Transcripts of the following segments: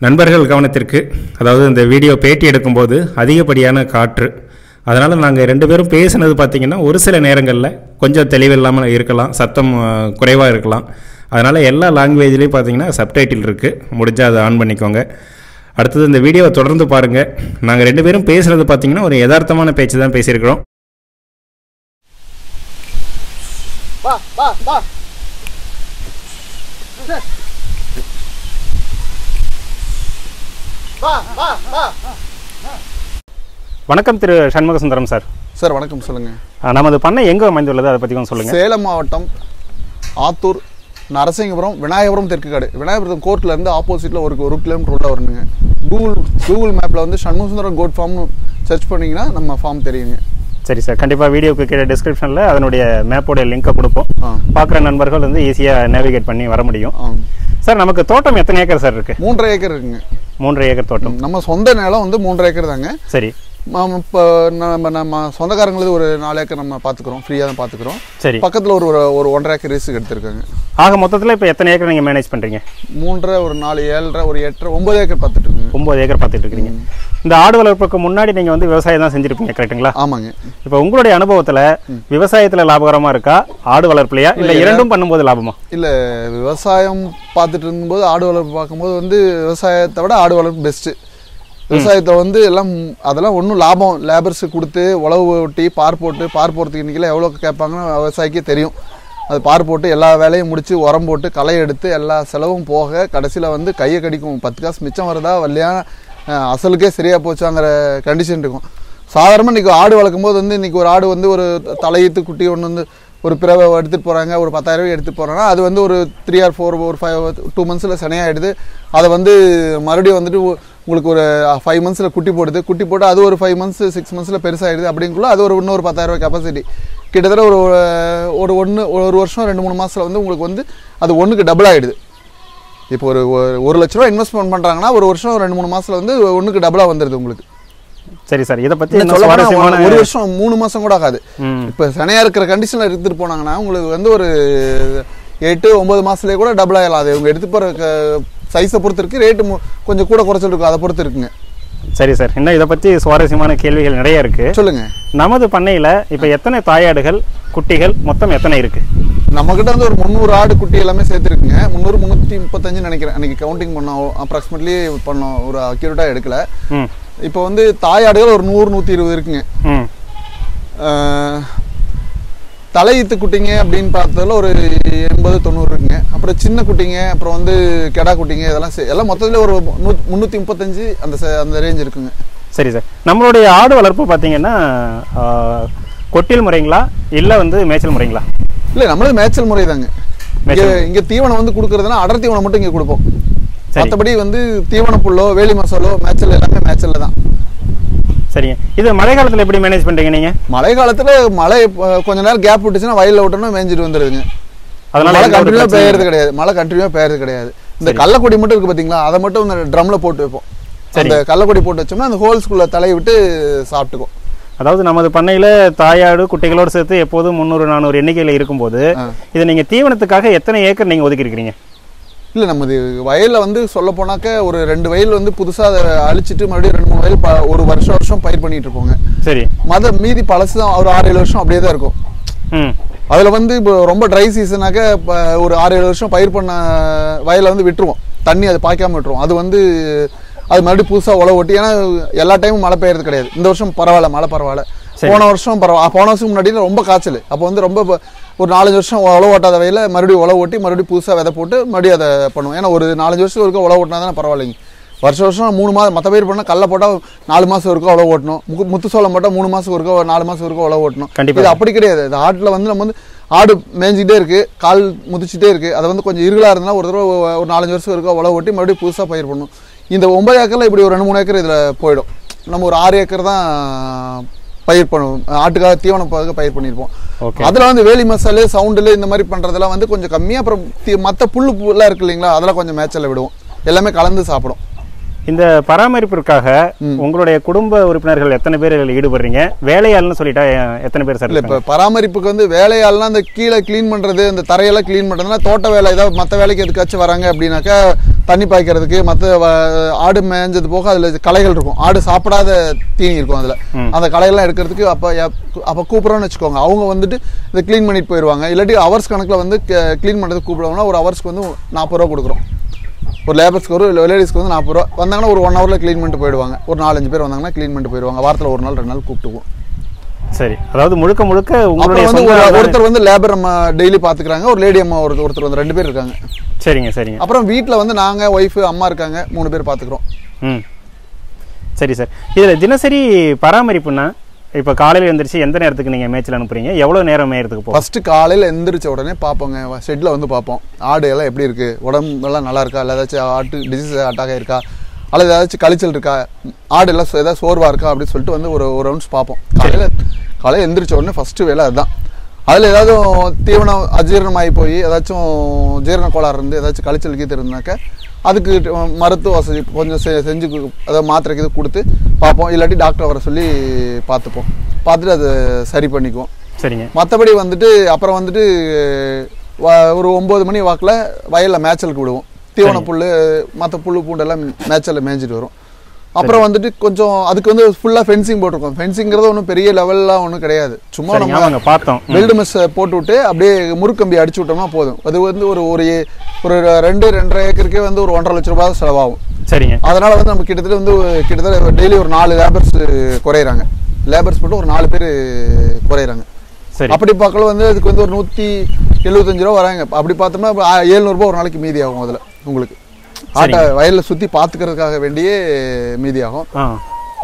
நண்பர்கள் கவனத்திற்கு, அதாவது இந்த வீடியோ பேட்டி எடுக்கும்போது அதிகப்படியான காற்று, அதனால் நாங்கள் 2 பேரும் பேசினது பார்த்திங்கன்னா ஒரு சில நேரங்களில் கொஞ்சம் தெளிவில்லாமல் இருக்கலாம், சத்தம் குறைவாக இருக்கலாம். அதனால் எல்லா லாங்குவேஜ்லேயும் பார்த்திங்கன்னா சப்டைட்டில் இருக்குது, முடிஞ்சால் அதை ஆன் பண்ணிக்கோங்க. அடுத்தது இந்த வீடியோவை தொடர்ந்து பாருங்கள். நாங்கள் 2 பேரும் பேசுகிறது பார்த்திங்கன்னா ஒரு யதார்த்தமான பேச்சு தான் பேசியிருக்கிறோம். வணக்கம் திரு சண்முக சுந்தரம் சார். சார் வணக்கம், சொல்லுங்கள். நமது பண்ணை எங்கே அமைந்துள்ளது, அதை பற்றி கொஞ்சம் சொல்லுங்கள். சேலம் மாவட்டம் ஆத்தூர் நரசிங்கபுரம் விநாயகபுரம் தெற்குக்காடு. விநாயகபுரம் கோர்ட்லேருந்து ஆப்போசிட்டில் ஒரு கிலோமீட்டர் உள்ள வரணுங்க. கூகுள் மேப்பில் வந்து Shanmuga Sundaram goat farm search பண்ணிங்கன்னா நம்ம ஃபார்ம் தெரியுங்க. சரி சார், கண்டிப்பாக வீடியோக்கு கீழே டிஸ்கிரிப்ஷனில் அதனுடைய மேப்போடைய லிங்கை கொடுப்போம். பார்க்குற நண்பர்கள் வந்து ஈஸியாக நேவிகேட் பண்ணி வர முடியும். சார், நமக்கு தோட்டம் எத்தனை ஏக்கர் சார் இருக்குது? 3.5 ஏக்கர் இருக்குங்க. 3.5 ஏக்கர் தோட்டம். நம்ம சொந்த நிலம் வந்து 3.5 ஏக்கர் தாங்க. சரி. இப்போ நம்ம சொந்தக்காரங்களுக்கு ஒரு 4 ஏக்கர் நம்ம பார்த்துக்குறோம், ஃப்ரீயாக தான் பார்த்துக்குறோம். சரி. பக்கத்தில் ஒரு 1.5 ஏக்கர் ரிஸ்க் எடுத்துருக்காங்க. ஆக மொத்தத்தில் இப்போ எத்தனை ஏக்கர் நீங்கள் மேனேஜ் பண்ணுறீங்க? 3.5, ஒரு 4, 7.5, ஒரு 8, 9 ஏக்கர் பார்த்துட்டு இருக்குங்க. 9 ஏக்கர் பார்த்துட்டு இருக்கிறீங்க. இந்த ஆடு வளர்ப்புக்கு முன்னாடி நீங்கள் வந்து விவசாயம் தான் செஞ்சுருப்பீங்க, கரெக்டுங்களா? ஆமாங்க. இப்போ உங்களுடைய அனுபவத்தில் விவசாயத்தில் லாபகரமாக இருக்கா, ஆடு வளர்ப்புலையா, இல்லை இரண்டும் பண்ணும்போது லாபமா? இல்லை, விவசாயம் பார்த்துட்டு இருந்தபோது ஆடு வளர்ப்பு பார்க்கும்போது வந்து விவசாயத்தை விட ஆடு வளர்ப்பு பெஸ்ட்டு. விவசாயத்தை வந்து அதெல்லாம் ஒன்றும் லாபம் லேபர்ஸுக்கு கொடுத்து உழவு ஓட்டி பார் போகிறதுக்கு இன்றைக்கெல்லாம் எவ்வளோ கேட்பாங்கன்னு விவசாயிக்கே தெரியும். அது பார் போட்டு எல்லா வேலையும் முடித்து உரம் போட்டு களை எடுத்து எல்லா செலவும் போக கடைசியில் வந்து கையை கடிக்கும். 10 காசு மிச்சம் வருதா வரலையான அசலுக்கே சரியாக போச்சாங்கிற கண்டிஷன் இருக்கும். சாதாரணமாக இன்றைக்கி ஆடு வளர்க்கும் போது வந்து இன்றைக்கி ஒரு ஆடு வந்து ஒரு தலையீத்து குட்டி ஒன்று வந்து ஒரு பிறவை எடுத்துகிட்டு போகிறாங்க, ஒரு 10,000 எடுத்துகிட்டு போகிறாங்கன்னா அது வந்து ஒரு 3 or 4 ஒரு 2 monthஸில் சனையாகிடுது. அதை வந்து மறுபடியும் வந்துட்டு உங்களுக்கு ஒரு 5 monthஸில் குட்டி போட்டு அது ஒரு 5 months 6 monthஸில் பெருசாகிடுது. அப்படிங்குள்ள அது ஒரு இன்னொரு 10,000 கெப்பாசிட்டி. கிட்டத்தட்ட ஒரு வருஷம் 2-3 மாதத்தில் வந்து உங்களுக்கு வந்து அது 1க்கு டபுள் ஆகிடுது. இப்போ ஒரு 1 லட்ச ரூபா இன்வெஸ்ட்மெண்ட் பண்ணுறாங்கன்னா ஒரு வருஷம் 2-3 மாதத்தில் வந்து 1க்கு டபுளாக வந்துடுது உங்களுக்கு. சரி சார், இதை பற்றி ஒரு வருஷம் 3 மாதம் கூட ஆகாது. இப்போ சனையாக இருக்கிற கண்டிஷனில் எடுத்துகிட்டு போனாங்கன்னா உங்களுக்கு வந்து ஒரு 8-9 மாதத்துலேயே கூட டபுள் ஆகலாம். அது இவங்க எடுத்து போகிற சைஸை பொறுத்து இருக்குது, ரேட்டு கொஞ்சம் கூட குறைச்சல் இருக்கும், அதை பொறுத்து இருக்குங்க. சரி சார், இன்னும் இதை பற்றி சுவாரஸ்யமான கேள்விகள் நிறைய இருக்குது. சொல்லுங்கள். நமது பண்ணையில் இப்போ எத்தனை தாயாடுகள், குட்டிகள் மொத்தம் எத்தனை இருக்குது? நம்மக்கிட்ட வந்து ஒரு 300 ஆடு குட்டி எல்லாமே சேர்த்துருக்குங்க. 335 நினைக்கிறேன். அன்றைக்கி கவுண்டிங் பண்ணோம், அப்ராக்சிமேட்லி பண்ணோம், ஒரு அக்யூரேட்டாக எடுக்கலை. இப்போ வந்து தாயாடுகள் ஒரு 100-120 இருக்குங்க. தலையீத்து குட்டிங்க அப்படின்னு பார்த்ததில் ஒரு 80-90 இருக்குங்க. அப்புறம் சின்ன குட்டிங்க, அப்புறம் வந்து கெடா குட்டிங்க, எல்லாம் மொத்தத்தில் ஒரு 335 அந்த ரேஞ்ச் இருக்குங்க. சரி சார், நம்மளுடைய ஆடு வளர்ப்பு பார்த்தீங்கன்னா கொட்டில் முறைங்களா இல்லை வந்து மேய்ச்சல் முறைங்களா? இல்லை, நம்மளது மேய்ச்சல் முறை தாங்க. இங்கே தீவனம் வந்து கொடுக்குறதுனா அடர் தீவனம் மட்டும் இங்கே கொடுப்போம். மற்றபடி வந்து தீவன புல்லோ வேலி மசாலோ மேய்ச்சல் எல்லாமே மேய்ச்சலில் தான். சரிங்க. இது மழை காலத்தில் எப்படி மேனேஜ் பண்ணுறீங்க நீங்கள்? மழை காலத்தில் மழை கொஞ்ச நேரம் கேப் விட்டுச்சுன்னா வயலில் விட்டோம்னா மேய்ஞ்சிட்டு வந்துடுதுங்க. அதனால மழை கண்டினியூவாக பெய்யறது கிடையாது. இந்த கள்ளக்கொடி மட்டும் இருக்குது பார்த்தீங்களா, அதை மட்டும் இந்த ட்ரம்மில் போட்டு வைப்போம். அந்த கள்ளக்கொடி போட்டு வச்சோம்னா அந்த ஹோல்ஸ்குள்ளே தலையை விட்டு சாப்பிட்டுக்கும். அதாவது நமது பண்ணையில் தாயாடு குட்டிகளோடு சேர்த்து எப்போதும் 300-400 எண்ணிக்கையில் இருக்கும்போது இதை நீங்கள் தீவனத்துக்காக எத்தனை ஏக்கர் நீங்கள் ஒதுக்கிருக்கிறீங்க? இல்லை, நம்ம வயலில் வந்து சொல்ல போனாக்க ஒரு 2 வயல் வந்து புதுசாக அதை அழிச்சிட்டு மறுபடியும் 2-3 வயல் ஒரு வருஷம் பயிர் பண்ணிட்டு இருப்போங்க. சரி. மீதி பழசு தான் ஒரு 6-7 வருஷம் அப்படியே தான் இருக்கும். அதில் வந்து இப்போ ரொம்ப ட்ரை சீசனாக்க ஒரு 6-7 வருஷம் பயிர் பண்ண வயலை வந்து விட்டுருவோம், தண்ணி அது பாய்க்காமல் விட்டுருவோம். அது வந்து அது மறுபடியும் புதுசாக உழவு ஓட்டி, ஏன்னா எல்லா டைமும் மழை பெய்யறது கிடையாது. இந்த வருஷம் பரவாயில்ல, மழை பரவாயில்ல. போன வருஷம் முன்னாடி ரொம்ப காய்ச்சல். அப்போ வந்து ரொம்ப ஒரு 4-5 வருஷம் உழவு ஓட்டாத வயல மறுபடியும் உழவு ஓட்டி மறுபடியும் புதுசாக விதை போட்டு மறுபடியும் அதை பண்ணுவோம். ஏன்னா ஒரு 4-5 வருஷம் ஒருக்கா உழவு ஓட்டினா தானே பரவாயில்லைங்க. வருஷம் 3 மாதம் மற்ற பயிர் பண்ணால் கடலை போட்டால் 4 மாதம் ஒருக்கா உழவு ஓட்டணும். முத்துசோளம் போட்டால் 3 மாதம் ஒருக்கா 4 மாதம் ஒருக்கா உழவு ஓட்டணும். கண்டிப்பாக இது அப்படி கிடையாது. இது ஆட்டில் வந்து நம்ம வந்து ஆடு மேய்ஞ்சிக்கிட்டே இருக்குது, கால் முதிச்சிட்டே இருக்குது. அதை வந்து கொஞ்சம் இருகலாக இருந்தால் ஒரு தடவை ஒரு 4-5 வருஷம் ஒருக்கா உழவு ஓட்டி மறுபடியும் புதுசாக பயிர் பண்ணணும். இந்த 9 ஏக்கரில் இப்படி ஒரு 2-3 ஏக்கர் இதில் போயிடும். நம்ம ஒரு 6 ஏக்கர் தான் பயிர் பண்ணுவோம், ஆட்டுக்காக தீவனம் பயிர் பண்ணியிருப்போம். அதில் வந்து வேலி மசாலு சவுண்டில் இந்த மாதிரி பண்ணுறதெல்லாம் வந்து கொஞ்சம் கம்மியாக. அப்புறம் மற்ற புல்லுலாம் இருக்கு இல்லைங்களா, அதெல்லாம் கொஞ்சம் மேய்ச்சலில் விடுவோம். எல்லாமே கலந்து சாப்பிடும். இந்த பராமரிப்பிற்காக உங்களுடைய குடும்ப உறுப்பினர்கள் எத்தனை பேர் ஈடுபடுறீங்க? வேலையாள்னு சொல்லிட்டா எத்தனை பேர் சார்? இல்லை, இப்போ பராமரிப்புக்கு வந்து வேலையாள்னா அந்த கீழே க்ளீன் பண்ணுறது, இந்த தரையெல்லாம் க்ளீன் பண்ணுறதுனா தோட்ட வேலை ஏதாவது மற்ற வேலைக்கு எதுக்காச்சும் வராங்க அப்படின்னாக்கா தண்ணி பாய்க்கிறதுக்கு, மற்ற ஆடு மேய்ஞ்சது போக அதில் களைகள் இருக்கும், ஆடு சாப்பிடாத தீனி இருக்கும், அதில் அந்த களையெல்லாம் எடுக்கிறதுக்கு அப்போ கூப்பிட்றோன்னு வச்சுக்கோங்க. அவங்க வந்துட்டு இதை க்ளீன் பண்ணிட்டு போயிடுவாங்க. இல்லாட்டி ஹவர்ஸ் கணக்கில் வந்து க்ளீன் பண்ணுறதுக்கு கூப்பிடுவாங்கன்னா ஒரு ஹவர்ஸ்க்கு வந்து 40 ரூபா கொடுக்குறோம். ஒரு லேபர்ஸ்க்கு ஒரு லேடிஸ்க்கு வந்து 40 ரூபா. வந்தாங்கன்னா ஒரு 1 ஹவரில் க்ளீன் பண்ணிட்டு போயிடுவாங்க. ஒரு 4-5 பேர் வந்தாங்கன்னா க்ளீன் பண்ணிட்டு போயிடுவாங்க. வாரத்தில் 1 நாள் 2 நாள் கூப்பிட்டுக்குவோம். சரி, அதாவது முழுக்க முழுக்க உங்களுடைய வந்து ஒருத்தர் வந்து லேபர் நம்ம டெய்லி பார்த்துக்கிறாங்க, ஒரு லேடி அம்மா ஒருத்தர் வந்து 2 பேர் இருக்காங்க. சரிங்க சரிங்க. அப்புறம் வீட்டில் வந்து நாங்கள் ஒய்ஃபு அம்மா இருக்காங்க, 3 பேர் பார்த்துக்குறோம். சரி சார். இதில் தினசரி பராமரிப்புன்னா இப்போ காலையில் எழுந்திரிச்சு எந்த நேரத்துக்கு நீங்கள் மேய்ச்சல் அனுப்புறீங்க? எவ்வளோ நேரம் மேயறதுக்கு போகும்? ஃபஸ்ட்டு காலையில் எழுந்திரிச்ச உடனே பார்ப்போங்க, ஷெட்டில் வந்து பார்ப்போம் ஆடு எல்லாம் எப்படி இருக்குது, உடம்பெல்லாம் நல்லா இருக்கா, இல்லை ஏதாச்சும் ஆட்டு டிசீஸ் அட்டாக் ஆகிருக்கா, அல்லது ஏதாச்சும் கழிச்சல் இருக்கா, ஆடு எல்லாம் ஏதாவது சோர்வாக இருக்கா அப்படின்னு சொல்லிட்டு வந்து ஒரு ரவுண்ட்ஸ் பார்ப்போம். காலையில் எழுந்திரிச்ச உடனே ஃபஸ்ட்டு வேலை அதுதான். அதில் ஏதாவது தீவனம் அஜீரணமாகி போய் ஏதாச்சும் ஜீரண கோளாறு இருந்து ஏதாச்சும் கழிச்சல் கீத்து இருந்தாக்க அதுக்கு மருத்துவ வசதி கொஞ்சம் செஞ்சு அதாவது மாத்திரைக்கு இது கொடுத்து பார்ப்போம். இல்லாட்டி டாக்டர் வர சொல்லி பார்த்துப்போம். பார்த்துட்டு அதை சரி பண்ணிக்குவோம். சரிங்க. மற்றபடி வந்துட்டு அப்புறம் வந்துட்டு ஒரு 9 மணி வாக்கில் வயலில் மேய்ச்சலுக்கு விடுவோம். தீவன புல் மற்ற புல் பூண்டெல்லாம் மேய்ச்சலில் மேய்ஞ்சிட்டு வரும். அப்புறம் வந்துட்டு கொஞ்சம் அதுக்கு வந்து ஃபுல்லாக ஃபென்சிங் போட்டிருக்கோம். ஃபென்சிங்கிறது ஒன்றும் பெரிய லெவல்லாம் ஒன்றும் கிடையாது. சும்மா நம்ம பார்த்தோம் வெல்டு மெஸ் போட்டு விட்டு அப்படியே முறுக்கம்பி அடிச்சு விட்டோம்னா போதும். அது வந்து ஒரு 2-2.5 ஏக்கருக்கே வந்து ஒரு 1.5 லட்ச ரூபாய் செலவாகும். சரிங்க. அதனால வந்து நம்ம கிட்டத்தட்ட டெய்லி ஒரு 4 லேபர்ஸ் குறையிறாங்க. லேபர்ஸ் மட்டும் ஒரு 4 பேர் குறையிறாங்க. அப்படி பார்க்கல வந்து அதுக்கு வந்து ஒரு 175 ரூபா வராங்க. அப்படி பார்த்தோம்னா 700 ரூபாய் ஒரு நாளைக்கு மீதி ஆகும். அதில் உங்களுக்கு ஆட்டை வயலில் சுற்றி பார்த்துக்கிறதுக்காக வேண்டியே மீதியாகும்.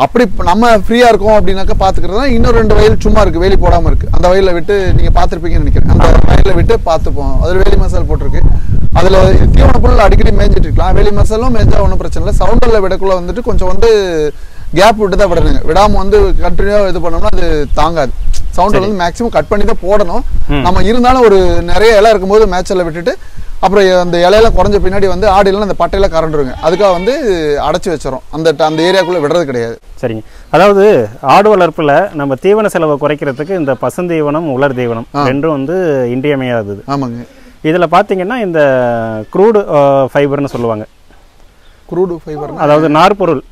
அப்படி நம்ம ஃப்ரீயாக இருக்கோம் அப்படின்னாக்கா பார்த்துக்கிறதுனா இன்னும் 2 வயல் சும்மா இருக்குது, வேலி போடாமல் இருக்குது. அந்த வயலில் விட்டு நீங்கள் பார்த்துருப்பீங்கன்னு நினைக்கிறேன். அந்த வயலில் விட்டு பார்த்துப்போம். அதில் வேலி மசால் போட்டிருக்கு. அதில் தீவன புல் அடிக்கடி மேய்ஞ்சிட்டு இருக்கலாம். வேலி மசாலும் மேய்ஞ்சா ஒன்றும் பிரச்சனை இல்லை. சவுண்டரில் விடக்குள்ள வந்துட்டு கொஞ்சம் வந்து கேப் விட்டு தான் விடணுங்க. விடாமல் வந்து கண்டினியூவாக இது பண்ணோம்னா அது தாங்காது. சவுண்டர் வந்து மேக்ஸிமம் கட் பண்ணி தான் போடணும். நம்ம இருந்தாலும் ஒரு நிறைய இலை இருக்கும்போது மேய்ச்சலில் விட்டுட்டு அப்புறம் அந்த இலையெல்லாம் குறைஞ்ச பின்னாடி வந்து ஆடு இல்லைன்னா அந்த பட்டையெல்லாம் கரண்டுருங்க. அதுக்காக வந்து அடைச்சி வச்சிடும். அந்த ஏரியாக்குள்ளே விடுறது கிடையாது. சரிங்க. அதாவது ஆடு வளர்ப்பில் நம்ம தீவன செலவை குறைக்கிறதுக்கு இந்த பசுந்தீவனம், உலர் தீவனம் ரெண்டும் வந்து இன்றியமையாதது. ஆமாங்க. இதில் பார்த்தீங்கன்னா இந்த க்ரூடு ஃபைபர்னு சொல்லுவாங்க. க்ரூடு ஃபைபர் அதாவது நார்பொருள்,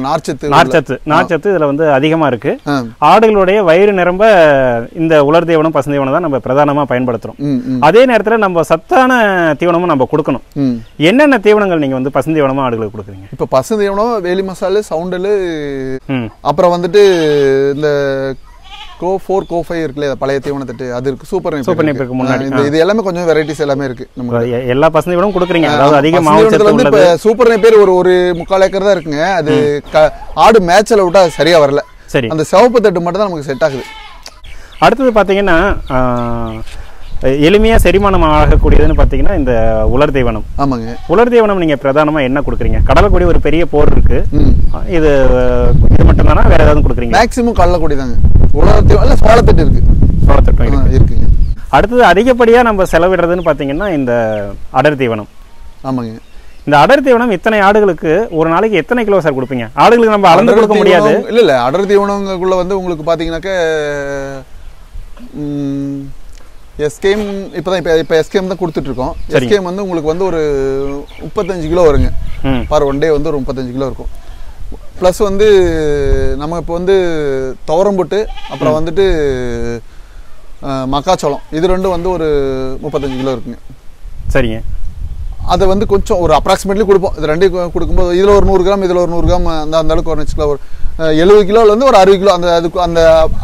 நார்ச்சத்து இதுல வந்து அதிகமா இருக்கு. ஆடுகளுடைய வயிறு நிரம்ப இந்த உலர் தீவனம், பசுந்தீவனம் தான் நம்ம பிரதானமா பயன்படுத்துறோம். அதே நேரத்துல நம்ம சத்தான தீவனமும் நம்ம கொடுக்கணும். என்னென்ன தீவனங்கள் நீங்க வந்து பசுந்தீவனமா ஆடுகளுக்கு கொடுக்குறீங்க? இப்ப பசுந்தீவனம் வேலி மசாலு, சவுண்டலு, அப்புறம் வந்துட்டு இந்த கோ4 கோ5 இருக்குல்ல, பழைய தீவனத்தட்டு அது இருக்கு. சூப்பர் நேப்பிற்கு முன்னாடி இது எல்லாமே கொஞ்சம் வெரைட்டிஸ் எல்லாமே இருக்கு. நம்ம எல்லா பசுந்தீவனமும் கொடுக்குறீங்க. அதாவது அதிக மாவுச்சத்து வந்து இப்ப சூப்பர் நேப்பியர் ஒரு 3/4 ஏக்கர் தான் இருக்குங்க. அது ஆடு மேட்ச்ல விட்டா அது சரியா வரல. சரி, அந்த சிவப்பு தட்டு மட்டும் தான் நமக்கு செட் ஆகுது. அடுத்தது பாத்தீங்கன்னா எளிமையா செரிமானம் ஆகக்கூடியதுன்னு பாத்தீங்கன்னா இந்த உலர் தீவனம். ஆமாங்க. உலர் தீவனம் நீங்க பிரதானமா என்ன கொடுக்குறீங்க? கடலைக்கொடி ஒரு பெரிய போர் இருக்கு. இது மட்டும் தானா, வேற ஏதாவது கொடுக்குறீங்க? மேக்ஸிமம் கடலைக்கொடி தாங்க. உலர் தீவனம் சோளத்தட்டு இருக்கு. சோளத்தட்டு இருக்குங்க. அடுத்தது அதிகப்படியா நம்ம செலவிடுறதுன்னு பாத்தீங்கன்னா இந்த அடர் தீவனம். ஆமாங்க. இந்த அடர் தீவனம் இத்தனை ஆடுகளுக்கு ஒரு நாளைக்கு எத்தனை கிலோ சார் கொடுப்பீங்க? ஆடுகளுக்கு நம்ம அளந்து கொடுக்க முடியாது. இல்ல அடர் தீவனங்களுக்குள்ள வந்து உங்களுக்கு பாத்தீங்கன்னாக்க எஸ்கேம் இப்போ எஸ்கேம் தான் கொடுத்துட்டு இருக்கோம். எஸ்கேம் வந்து உங்களுக்கு வந்து ஒரு 35 கிலோ வருங்க. பர் ஒன் டே வந்து ஒரு 35 கிலோ இருக்கும். ப்ளஸ் வந்து நம்ம இப்போ வந்து துவரம்புட்டு அப்புறம் வந்துட்டு மக்காச்சோளம் இது ரெண்டும் வந்து ஒரு 35 கிலோ இருக்குங்க. சரிங்க. அதை வந்து கொஞ்சம் ஒரு அப்ராக்சிமேட்லி கொடுப்போம். இது ரெண்டையும் கொடுக்கும்போது இதில் ஒரு 100 கிராம், இதில் ஒரு 100 கிராம், அந்த அளவுக்கு ஒரு கிலோ, ஒரு 70 கிலோலேருந்து ஒரு 60 கிலோ அதுக்கு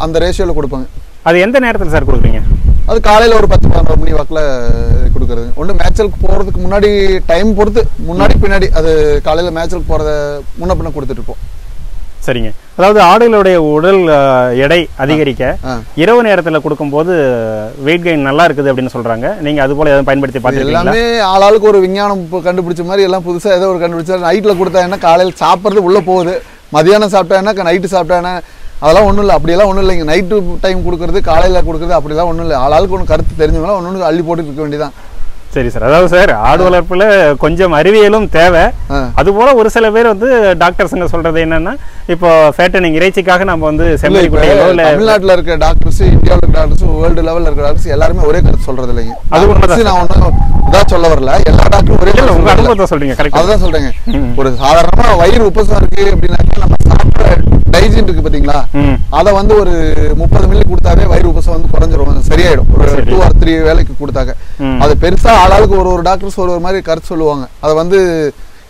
அந்த ரேஷியோவில் கொடுப்பாங்க. அது எந்த நேரத்தில் சார் கொடுக்குறீங்க? அது காலையில் ஒரு 10-11 மணி வாக்கில் கொடுக்குறது. ஒன்று மேட்சலுக்கு போகிறதுக்கு முன்னாடி டைம் பொறுத்து முன்னாடி பின்னாடி அது காலையில் மேட்சலுக்கு போகிறத முன்ன பின்ன கொடுத்துட்ருப்போம். சரிங்க. அதாவது ஆடுகளுடைய உடல் எடை அதிகரிக்க இரவு நேரத்தில் கொடுக்கும்போது வெயிட் கெயின் நல்லா இருக்குது அப்படின்னு சொல்கிறாங்க. நீங்கள் அது போல் எதுவும் பயன்படுத்தி பார்த்துருக்கீங்களா? எல்லாமே ஆளாளுக்கு ஒரு விஞ்ஞானம் கண்டுபிடிச்ச மாதிரி எல்லாம் புதுசாக ஏதோ ஒரு கண்டுபிடிச்சா. நைட்டில் கொடுத்தா என்ன, காலையில் சாப்பிட்றது உள்ளே போகுது, மதியானம் சாப்பிட்டா என்ன, நைட்டு சாப்பிட்டா என்ன, அதெல்லாம் ஒன்றும் இல்லை. அப்படியெல்லாம் ஒன்றும் இல்லைங்க. நைட்டு டைம் கொடுக்குறது, காலையில் கொடுக்குறது அப்படிலாம் ஒன்றும் இல்லை. ஆளாளுக்கு ஒன்று கருத்து தெரிஞ்சவங்களாம் ஒன்று அள்ளி போட்டுட்டு இருக்க வேண்டியதான். சரி சார். அதாவது சார் ஆடு வளர்ப்புல கொஞ்சம் அறிவியலும் தேவை. அது போல ஒரு சில பேர் வந்து டாக்டர்ஸுங்க சொல்றது என்னன்னா, இப்போ ஃபேட்டனிங் இறைச்சிக்காக நம்ம வந்து செம்மறி குட்டிகளோ இல்ல தமிழ்நாட்டுல இருக்க டாக்டர்ஸ், இந்தியாவில் இருக்க டாக்டர்ஸ், வேர்ல்டு லெவல்ல இருக்க டாக்டர்ஸ் எல்லாருமே ஒரே கருத்து சொல்றது இல்லைங்க. அது உண்மைதான். நான் ஒன்றும் இதான் சொல்ல வரல, எல்லா டாக்டரும் ஒரே இல்ல உங்க அனுபவத்தை சொல்றீங்க. கரெக்ட். அதுதான் சொல்றேங்க. ஒரு சாதாரணமா வயிறு உப்பசம் இருக்கு அப்படின்னாக்கா நம்ம சாப்பிட்ற டைஜின் இருக்கு பாத்தீங்களா, அதை வந்து ஒரு 30 மில்லி கொடுத்தாவே வயிறு உப்பசம் வந்து குறைஞ்சிரும், சரியாயிடும். ஒரு 2 or 3 வேலைக்கு கொடுத்தாக்க. அது பெருசா ஆளாளுக்கு ஒரு டாக்டர்ஸ் ஒரு மாதிரி கருத்து சொல்லுவாங்க. அதை வந்து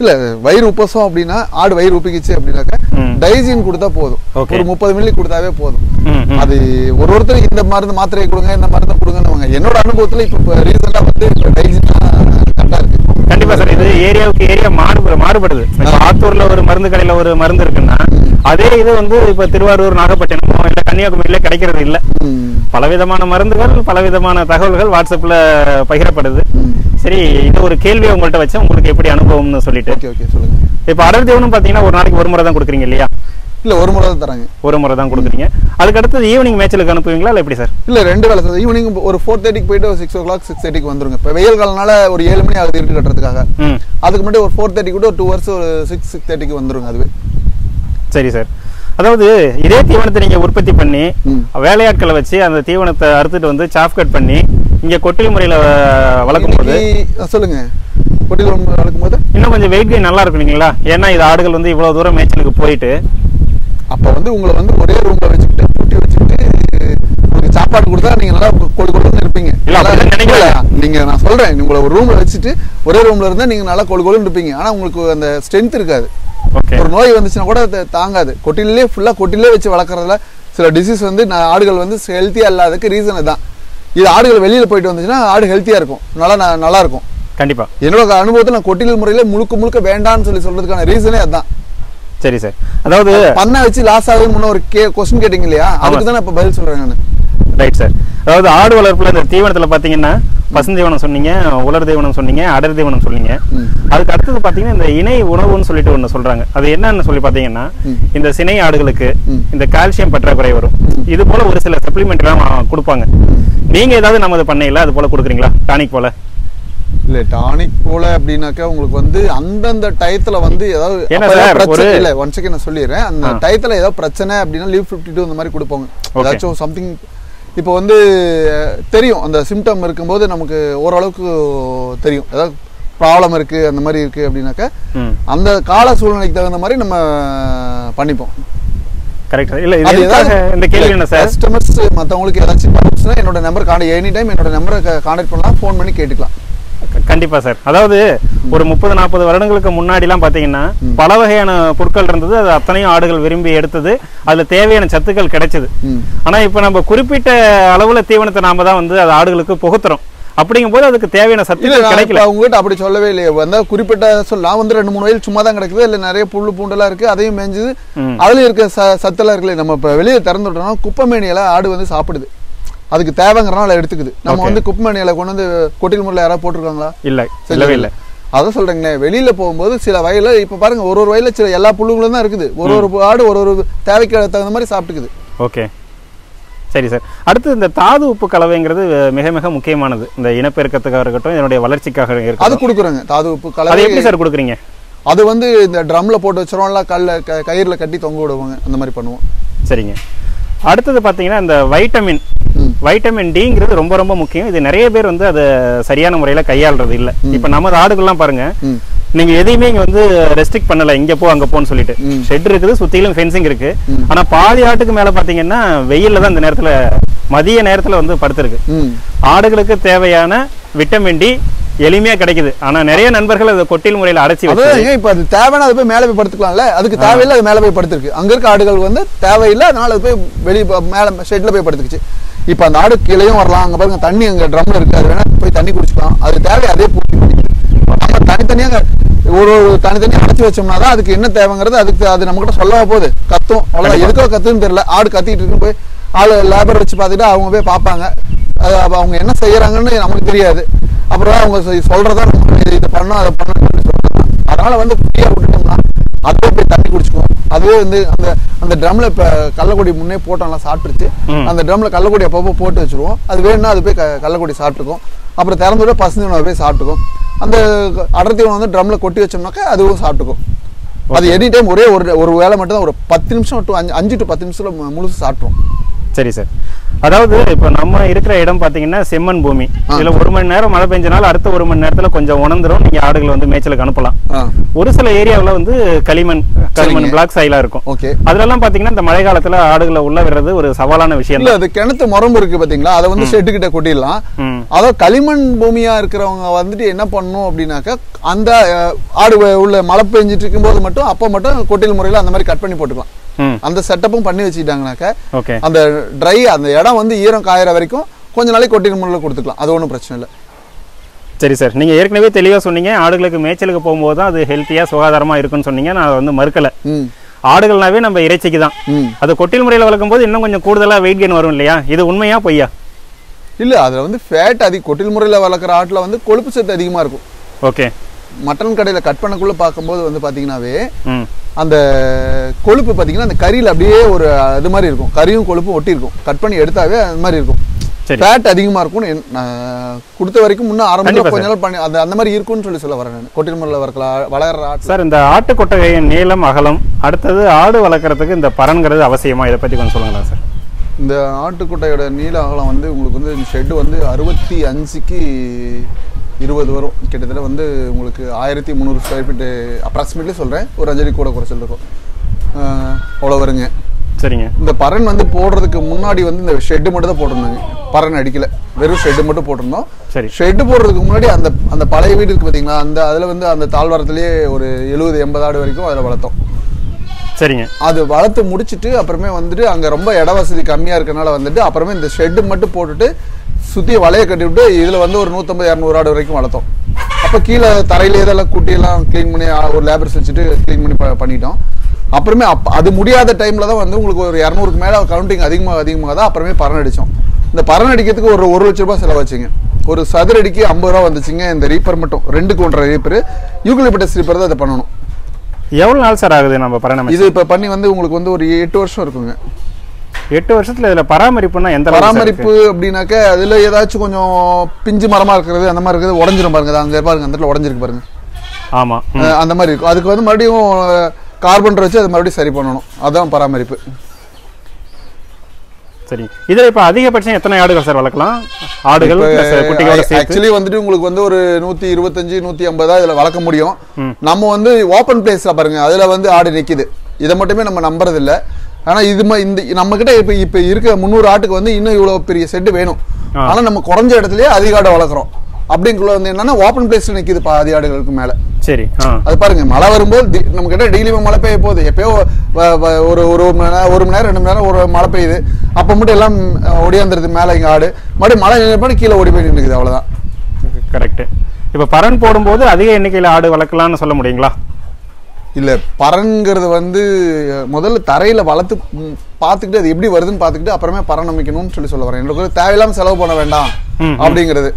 இல்ல வயிறு உப்பசம் அப்படின்னா ஆடு வயிறு உப்பிக்கிச்சு அப்படின்னாக்க டைஜின் கொடுத்தா போதும், ஒரு 30 மில்லி கொடுத்தாவே போதும். அது ஒருத்தர் இந்த மருந்து மாத்திரையை கொடுங்க, இந்த மருந்தை கொடுங்க. என்னோட அனுபவத்துல இப்ப ரீசெண்டா வந்து டைஜின் கரெக்டா இருக்கு. கண்டிப்பா சார். இது ஏரியாவுக்கு ஏரியா மாறுபடுது. ஆத்தூர்ல ஒரு மருந்து கடையில ஒரு மருந்து இருக்குன்னா அதே இது வந்து இப்ப திருவாரூர், நாகப்பட்டினமோ இல்ல கன்னியாகுமரியில கிடைக்கிறது இல்ல. பலவிதமான மருந்துகள், பலவிதமான தகவல்கள் வாட்ஸ்அப்ல பகிரப்படுது. சரி, இது ஒரு கேள்வி உங்கள்கிட்ட வச்சா உங்களுக்கு எப்படி அனுபவம்னு சொல்லிட்டு. சொல்லுங்க. இப்ப அடர் தீவனம் பாத்தீங்கன்னா ஒரு நாளைக்கு ஒரு முறை தான் கொடுக்குறீங்க இல்லையா? இல்ல ஒரு முறை தான் தராங்க. ஒரு முறை தான் கொடுக்குறீங்க. அதுக்கு அடுத்தது ஈவினிங் மேட்ச்லுக்கு அனுப்புவீங்களா இல்ல எப்படி சார்? இல்ல 2 வேளை சார். ஈவினிங் ஒரு 4:30 போயிட்டு 6 o'clock 6:30 வந்துருங்க. இப்ப வெயில் காலனால ஒரு 7 மணி ஆகுது இருட்டு கட்டுறதுக்காக. அதுக்கு முன்னாடி ஒரு 4:30 கூட 2 hours ஒரு 6:30 வந்துருங்க அதுவே. சரி சார். அதாவது இதே தீவனத்தை நீங்க உற்பத்தி பண்ணி வேலையாட்களை வச்சு அந்த தீவனத்தை அறுத்துட்டு வந்து சாப் கட் பண்ணி இங்க கொட்டில் முறையில வளர்க்கும் போது சொல்லுங்க, கொட்டில் வளர்க்கும் போது இன்னும் கொஞ்சம் வெயிட் கெயின் நல்லா இருக்கும் இல்லைங்களா? ஏன்னா இது ஆடுகள் வந்து இவ்வளவு தூரம் மேய்ச்சலுக்கு போயிட்டு அப்ப வந்து உங்களை வந்து ஒரே ரூம்ல வச்சுக்கிட்டு கூட்டி வச்சுக்கிட்டு உங்களுக்கு சாப்பாடு கொடுத்தா நீங்க நல்லா கொழுன்னு இருப்பீங்க. நீங்க நான் சொல்றேன், உங்களை ஒரு ரூம்ல வச்சுட்டு ஒரே ரூம்ல இருந்தா நீங்க நல்லா கொழுன்னு இருப்பீங்க. ஆனா உங்களுக்கு அந்த ஸ்ட்ரென்த் இருக்காது. ஒரு நோய் வந்துச்சுன்னா கூட தாங்காது. கொட்டிலே ஃபுல்லா கொட்டிலே வச்சு வளர்க்கறதுல சில டிசீஸ் வந்து ஆடுகள் வந்து ஹெல்த்தியா இல்லாததுக்கு ரீசன் தான். இது ஆடுகள் வெளியில போயிட்டு வந்துச்சுன்னா ஆடு ஹெல்த்தியா இருக்கும், நல்லா இருக்கும். கண்டிப்பா என்னோட அனுபவத்தில் நான் கொட்டில் முறையில முழுக்க வேண்டாம்னு சொல்றதுக்கான ரீசனே அதுதான். சரி சார். அதாவது பண்ண வச்சு லாஸ் ஆகுதுன்னு முன்ன ஒரு கொஸ்டின் கேட்டீங்க இல்லையா, அதுக்கு தான் இப்ப பதில் சொல்றேன் நான். Right sir. அதாவது ஆடு வளர்ப்புல இந்த தீவனத்துல பாத்தீங்கன்னா பசுந்தீவனம் சொன்னீங்க, உலர் தீவனம் சொன்னீங்க, அடர் தீவனம் சொன்னீங்க. அதுக்கு அடுத்தது பாத்தீங்கன்னா இந்த இணை உணவுன்னு சொல்லிட்டு ஒண்ணு சொல்றாங்க. அது என்னன்னு சொல்லி பாத்தீங்கன்னா இந்த சினை ஆடுகளுக்கு இந்த கால்சியம் பற்றாக்குறை வரும். இது போல ஒரு சில சப்ளிமெண்ட் எல்லாம் கொடுப்பாங்க. நீங்க ஏதாவது நமது பண்ணையில அது போல கொடுக்குறீங்களா? டானிக் போல? இல்ல டானிக் போல அப்படின்னாக்கா உங்களுக்கு வந்து அந்தந்த டயத்துல வந்து ஏதாவது இல்ல ஒன் செகண்ட் நான் சொல்லிடுறேன். அந்த டயத்துல ஏதாவது பிரச்சனை அப்படின்னா லீவ் 52 இந்த மாதிரி கொடுப்போங்க. ஏதாச்சும் சம்திங் இப்போ வந்து தெரியும், அந்த சிம்டம் இருக்கும்போது நமக்கு ஓரளவுக்கு தெரியும் ஏதாவது ப்ராப்ளம் இருக்கு அந்த மாதிரி இருக்கு அப்படின்னாக்கா அந்த கால சூழ்நிலைக்கு தகுந்த மாதிரி நம்ம பண்ணிப்போம். கரெக்ட். இல்ல இந்த கேள்வி என்ன சார், கஸ்டமர்ஸ் மத்தவங்களுக்கு ஏதாச்சும் டவுட்ஸ்னா என்னோட நம்பர் எனி டைம் என்னோட நம்பரை கான்டாக்ட் பண்ணலாம், ஃபோன் பண்ணி கேட்டுக்கலாம். கண்டிப்பா சார். அதாவது ஒரு 30-40 வருடங்களுக்கு முன்னாடி எல்லாம் பாத்தீங்கன்னா பல வகையான பொருட்கள் இருந்தது. அது அத்தனையும் ஆடுகள் விரும்பி எடுத்தது, அதுல தேவையான சத்துக்கள் கிடைச்சது. ஆனா இப்ப நம்ம குறிப்பிட்ட அளவுல தீவனத்தை நாம தான் வந்து அது ஆடுகளுக்கு புகுத்துறோம். அப்படிங்கும் போது அதுக்கு தேவையான சத்துக்கள் கிடைக்கல. அவங்ககிட்ட அப்படி சொல்லவே இல்லையே. வந்தா குறிப்பிட்ட நான் வந்து 2-3 வயல் சும்மா தான் கிடக்குது, இல்ல நிறைய புல்லு பூண்டெல்லாம் இருக்கு, அதையும் மேய்ஞ்சது. அதுல இருக்க சத்தெல்லாம் இருக்குல்ல, நம்ம இப்ப வெளியே திறந்து விட்டோம்னா குப்பை மேனியெல்லாம் ஆடு வந்து சாப்பிடுது. அதுக்கு தேவைங்கிறனால எடுத்துக்குது. நம்ம வந்து குப்பை மேனியில கொண்டு வந்து கொட்டில் முறையில் யாராவது போட்டிருக்காங்களா? இல்ல, இல்லவே இல்லை. அதான் சொல்றேங்கண்ணே, வெளியில போகும்போது சில வயல இப்ப பாருங்க ஒரு வயல சில எல்லா புல்லுங்களும் தான் இருக்குது. ஒரு ஆடு ஒரு தேவைக்கு தகுந்த மாதிரி சாப்பிட்டுக்குது. ஓகே, சரி சார். அடுத்து இந்த தாது உப்பு கலவைங்கிறது மிக மிக முக்கியமானது. இந்த இனப்பெருக்கத்துக்காக இருக்கட்டும், இதனுடைய வளர்ச்சிக்காக இருக்கட்டும், அது கொடுக்குறோங்க. தாது உப்பு கலவை அது எப்படி சார் கொடுக்குறீங்க? அது வந்து இந்த ட்ரம்ல போட்டு வச்சிரோம்ல, கயிறுல கட்டி தொங்க விடுவாங்க, அந்த மாதிரி பண்ணுவோம். சரிங்க. அடுத்தது பாத்தீங்கன்னா இந்த வைட்டமின் டிங்கிறது ரொம்ப ரொம்ப முக்கியம். இது நிறைய பேர் வந்து அதை சரியான முறையில கையாளுறது இல்ல. இப்ப நமது ஆடுகள்லாம் பாருங்க, நீங்க எதையுமே இங்க வந்து ரெஸ்ட்ரிக்ட் பண்ணல, இங்க போ அங்க போன்னு சொல்லிட்டு. ஷெட் இருக்குது, சுத்திலும் ஃபென்சிங் இருக்கு. ஆனா பாதி ஆட்டுக்கு மேல பாத்தீங்கன்னா வெயில்ல தான் இந்த நேரத்துல மதிய நேரத்துல வந்து படுத்திருக்கு. ஆடுகளுக்கு தேவையான விட்டமின் டி எளிமையா கிடைக்குது. ஆனா நிறைய நண்பர்கள் அதை கொட்டில் முறையில அடைச்சி வச்சு இப்ப அது தேவையான அது போய் மேல போய் படுத்துக்கலாம்ல, அதுக்கு தேவையில்லை அது மேல போய் படுத்திருக்கு. அங்க இருக்க ஆடுகள் வந்து தேவையில்லை, அதனால அது போய் வெளியே மேல ஷெட்ல போய் படுத்துக்குச்சு. இப்ப அந்த ஆடு கீழேயும் வரலாம். அங்க பாருங்க தண்ணி அங்க ட்ரம்ல இருக்கு, அது வேணா போய் தண்ணி குடிச்சுக்கலாம். அது தேவை அதே பூர்த்தி பண்ணிக்குது. நம்ம தனித்தனியாக ஒரு தனித்தனியா அடைச்சி வச்சோம்னா தான் அதுக்கு என்ன தேவைங்கிறது அதுக்கு அது நம்ம கிட்ட சொல்ல போகுது. கத்தும், அவ்வளவுதான். எதுக்கோ கத்துன்னு தெரியல, ஆடு கத்திட்டு இருக்கு. போய் ஆளு லேபர் வச்சு பார்த்துட்டு அவங்க போய் பார்ப்பாங்க. அவங்க என்ன செய்யறாங்கன்னு நமக்கு தெரியாது. அப்புறம் அவங்க சொல்றதா இதை பண்ணோம் அதை பண்ணணும் சொல்றாங்க. அதனால வந்து ஃப்ரீயா விட்டுட்டோம்னா அதுவே போய் தண்ணி குடிச்சுக்குவோம். அதுவே வந்து அந்த ட்ரம்ல இப்ப கள்ளக்குடி முன்னே போட்டோம்லாம் சாப்பிட்டுருச்சு. அந்த ட்ரம்ல கள்ளக்குடி அப்பப்போ போட்டு வச்சிருவோம். அது வேணும்னா அது போய் கள்ளக்குடி சாப்பிட்டுக்கும். அப்புறம் திறந்து விட பசுந்தீவனம் போய் சாப்பிட்டுக்கும். அந்த அடர்த்தி உணவு வந்து ட்ரம்ல கொட்டி வச்சோம்னாக்கா அதுவும் சாப்பிட்டுக்கும். அது எனி டைம் ஒரே ஒரு வேளை மட்டும் தான், ஒரு 10 நிமிஷம் டு 5 to 10 நிமிஷத்துல முழுசு சாப்பிட்ரும். சரி சார். அதாவது இப்போ நம்ம இருக்கிற இடம் பார்த்தீங்கன்னா செம்மண் பூமி. இதுல 1 மணி நேரம் மழை பெஞ்சனால அடுத்த 1 மணி நேரத்துல கொஞ்சம் உணர்ந்துரும், நீங்க ஆடுகளை வந்து மேய்ச்சலுக்கு அனுப்பலாம். ஒரு சில ஏரியாவில் வந்து களிமண் பிளாக் சாயிலா இருக்கும். அதுலலாம் பாத்தீங்கன்னா இந்த மழை காலத்துல ஆடுகளை உள்ள விடுறது ஒரு சவாலான விஷயம். இல்ல, அது கிணத்து முறம்பு இருக்கு பாத்தீங்களா, அதை வந்து ஷெட்டு கிட்ட கொட்டிடலாம். அதாவது களிமண் பூமியா இருக்கிறவங்க வந்துட்டு என்ன பண்ணணும் அப்படின்னாக்கா, அந்த ஆடு உள்ள மழை பெஞ்சிட்டு இருக்கும் போது மட்டும் அப்ப மட்டும் கொட்டில் முறையில அந்த மாதிரி கட் பண்ணி போட்டுக்கலாம். அந்த செட்டப்பும் பண்ணி வச்சுக்கிட்டாங்கனாக்க அந்த ட்ரை அந்த இடம் வந்து ஈரம் காயற வரைக்கும் கொஞ்ச நாளைக்கு கொட்டில் முறையில் கொடுத்துக்கலாம். அது ஒன்றும் பிரச்சனை இல்லை. சரி சார், நீங்க ஏற்கனவே தெளிவா சொன்னீங்க ஆடுகளுக்கு மேய்ச்சலுக்கு போகும்போது தான் அது ஹெல்த்தியா சுகாதாரமா இருக்குன்னு சொன்னீங்க. நான் வந்து மறுக்கல. ஆடுகள்னாவே நம்ம இறைச்சிக்கு தான். அது கொட்டில் முறையில் வளர்க்கும் போது இன்னும் கொஞ்சம் கூடுதலா வெயிட் கெயின் வரும் இல்லையா? இது உண்மையா பொய்யா? இல்ல, அதுல வந்து ஃபேட் அதிகம். கொட்டில் முறையில் வளர்க்குற ஆட்டுல வந்து கொழுப்பு சத்து அதிகமா இருக்கும். ஓகே. மட்டன் கடையில கட் பண்ணக்குள்ள பார்க்கும்போது வந்து பாத்தீங்கன்னாவே அந்த கொழுப்பு பாத்தீங்கன்னா அந்த கறியில அப்படியே ஒரு இது மாதிரி இருக்கும். கறியும் கொழுப்பும் ஒட்டி இருக்கும். கட் பண்ணி எடுத்தாவே அது மாதிரி இருக்கும். ஃபேட் அதிகமா இருக்கும்னு கொடுத்த வரைக்கும் முன்ன ஆரம்பத்தில் கொஞ்ச நாள் பண்ணி அந்த மாதிரி இருக்கும்னு சொல்ல வரேன் நான். கொட்டில் முறையில் வளர்க்குற சார், இந்த ஆட்டு கொட்டகையின் நீளம் அகலம், அடுத்தது ஆடு வளர்க்குறதுக்கு இந்த பரன்கிறது அவசியமா? இதை பத்தி கொஞ்சம் சொல்லுங்களா சார். இந்த ஆட்டுக்குட்டையோட நீள அகலம் வந்து உங்களுக்கு வந்து ஷெட்டு வந்து 65க்கு 20 வரும். கிட்டத்தட்ட வந்து உங்களுக்கு 1300 ஸ்கொயர் ஃபீட்டு அப்ராக்சிமேட்லி சொல்கிறேன். ஒரு 5 அடி கூட குறைச்சல் இருக்கும். அவ்வளோ வருங்க. சரிங்க. இந்த பரன் வந்து போடுறதுக்கு முன்னாடி வந்து இந்த ஷெட்டு மட்டும் தான் போட்டிருந்தாங்க. பரன் அடிக்கல, வெறும் ஷெட்டு மட்டும் போட்டிருந்தோம். சரி. ஷெட்டு போடுறதுக்கு முன்னாடி அந்த பழைய வீடு இருக்குது பார்த்தீங்களா, அதில் வந்து அந்த தாழ்வாரத்துலேயே ஒரு 70-80 ஆடு வரைக்கும் அதில் வளர்த்தோம். சரிங்க. அது வளர்த்து முடிச்சுட்டு அப்புறமே வந்துட்டு அங்கே ரொம்ப இட வசதி கம்மியாக இருக்கனால வந்துட்டு அப்புறமே இந்த ஷெட்டு மட்டும் போட்டுட்டு சுற்றி வலையை கட்டி விட்டு இதில் வந்து ஒரு 150-200 ஆடு வரைக்கும் வளர்த்தோம். அப்போ கீழே தரையில இதெல்லாம் குட்டியெல்லாம் க்ளீன் பண்ணி ஒரு லேபர்ஸ் வச்சுட்டு க்ளீன் பண்ணி பண்ணிட்டோம். அப்புறமே அது முடியாத டைமில் தான் வந்து உங்களுக்கு ஒரு 200க்கு மேலே கவுண்டிங் அதிகமாக தான் அப்புறமே பரன் அடித்தோம். இந்த பரன் அடிக்கிறதுக்கு ஒரு 1 லட்ச ரூபாய் செலவாச்சுங்க. ஒரு சதுரடிக்கு 50 ரூபா வந்துச்சுங்க. இந்த ரீப்பர் மட்டும் 2க்கு 1.5 ரீப்பர், யூக்கலிப்டஸ் ரீப்பர் தான் அதை பண்ணணும். எவ்வளோ நாள் சார் ஆகுது நம்ம பராமரிப்பு? இது இப்போ பண்ணி வந்து உங்களுக்கு வந்து ஒரு 8 வருஷம் இருக்குங்க. 8 வருஷத்துல இதுல பராமரிப்புனா எந்த பராமரிப்பு அப்படின்னாக்க அதுல ஏதாச்சும் கொஞ்சம் பிஞ்சு மரமா இருக்கிறது அந்த மாதிரி இருக்கிறது உடஞ்சிரும் பாருங்க. அங்க பாருங்க, அந்த இடத்துல உடஞ்சிருக்கு பாருங்க. ஆமா, அந்த மாதிரி இருக்கும். அதுக்கு வந்து மறுபடியும் கார்பன் வச்சு அது மறுபடியும் சரி பண்ணணும். அதான் பராமரிப்பு. சரி. இதுல இப்ப அதிகபட்சம் எத்தனை ஆடுகள் சார் வளர்க்கலாம்? ஆடுகள் குட்டிகளோட சேர்த்து ஆக்சுவலி வந்துட்டு உங்களுக்கு வந்து ஒரு 125-150 இதுல வளர்க்க முடியும். நம்ம வந்து ஓப்பன் பிளேஸ்ல பாருங்க, அதுல வந்து ஆடு நிக்குது. இதை மட்டுமே நம்ம நம்புறது இல்லை. ஆனா இது இந்த நம்ம கிட்ட இப்ப இருக்க 300 ஆட்டுக்கு வந்து இன்னும் இவ்வளவு பெரிய செட்டு வேணும். ஆனா நம்ம குறைஞ்ச இடத்துலயே அதிக ஆடு வளர்க்குறோம். அப்படிங்குள்ள வந்து என்னன்னா ஓப்பன் பிளேஸ்ல நிக்குது பாதி ஆடுகளுக்கு மேல. சரி. அது பாருங்க, மழை வரும்போது நம்ம கிட்ட டெய்லியுமே மழை பெய்ய போகுது. எப்பயோ ஒரு மணி நேரம் 2 மணி நேரம் ஒரு மழை பெய்யுது. அப்ப மட்டும் எல்லாம் ஒடியாந்துருது மேல இங்க ஆடு. மறுபடியும் மழை நின்று கீழே ஓடி போய் நின்றுக்குது. அவ்வளவுதான். கரெக்ட். இப்ப பரன் போடும்போது அதிக எண்ணிக்கையில ஆடு வளர்க்கலாம்னு சொல்ல முடியுங்களா? இல்ல, பரன்கிறது வந்து முதல்ல தரையில வளர்த்து பார்த்துக்கிட்டு அது எப்படி வருதுன்னு பார்த்துக்கிட்டு அப்புறமே பரன் அமைக்கணும்னு சொல்ல வரேன். எனக்கு தேவையில்லாம செலவு பண்ண வேண்டாம் அப்படிங்கிறது.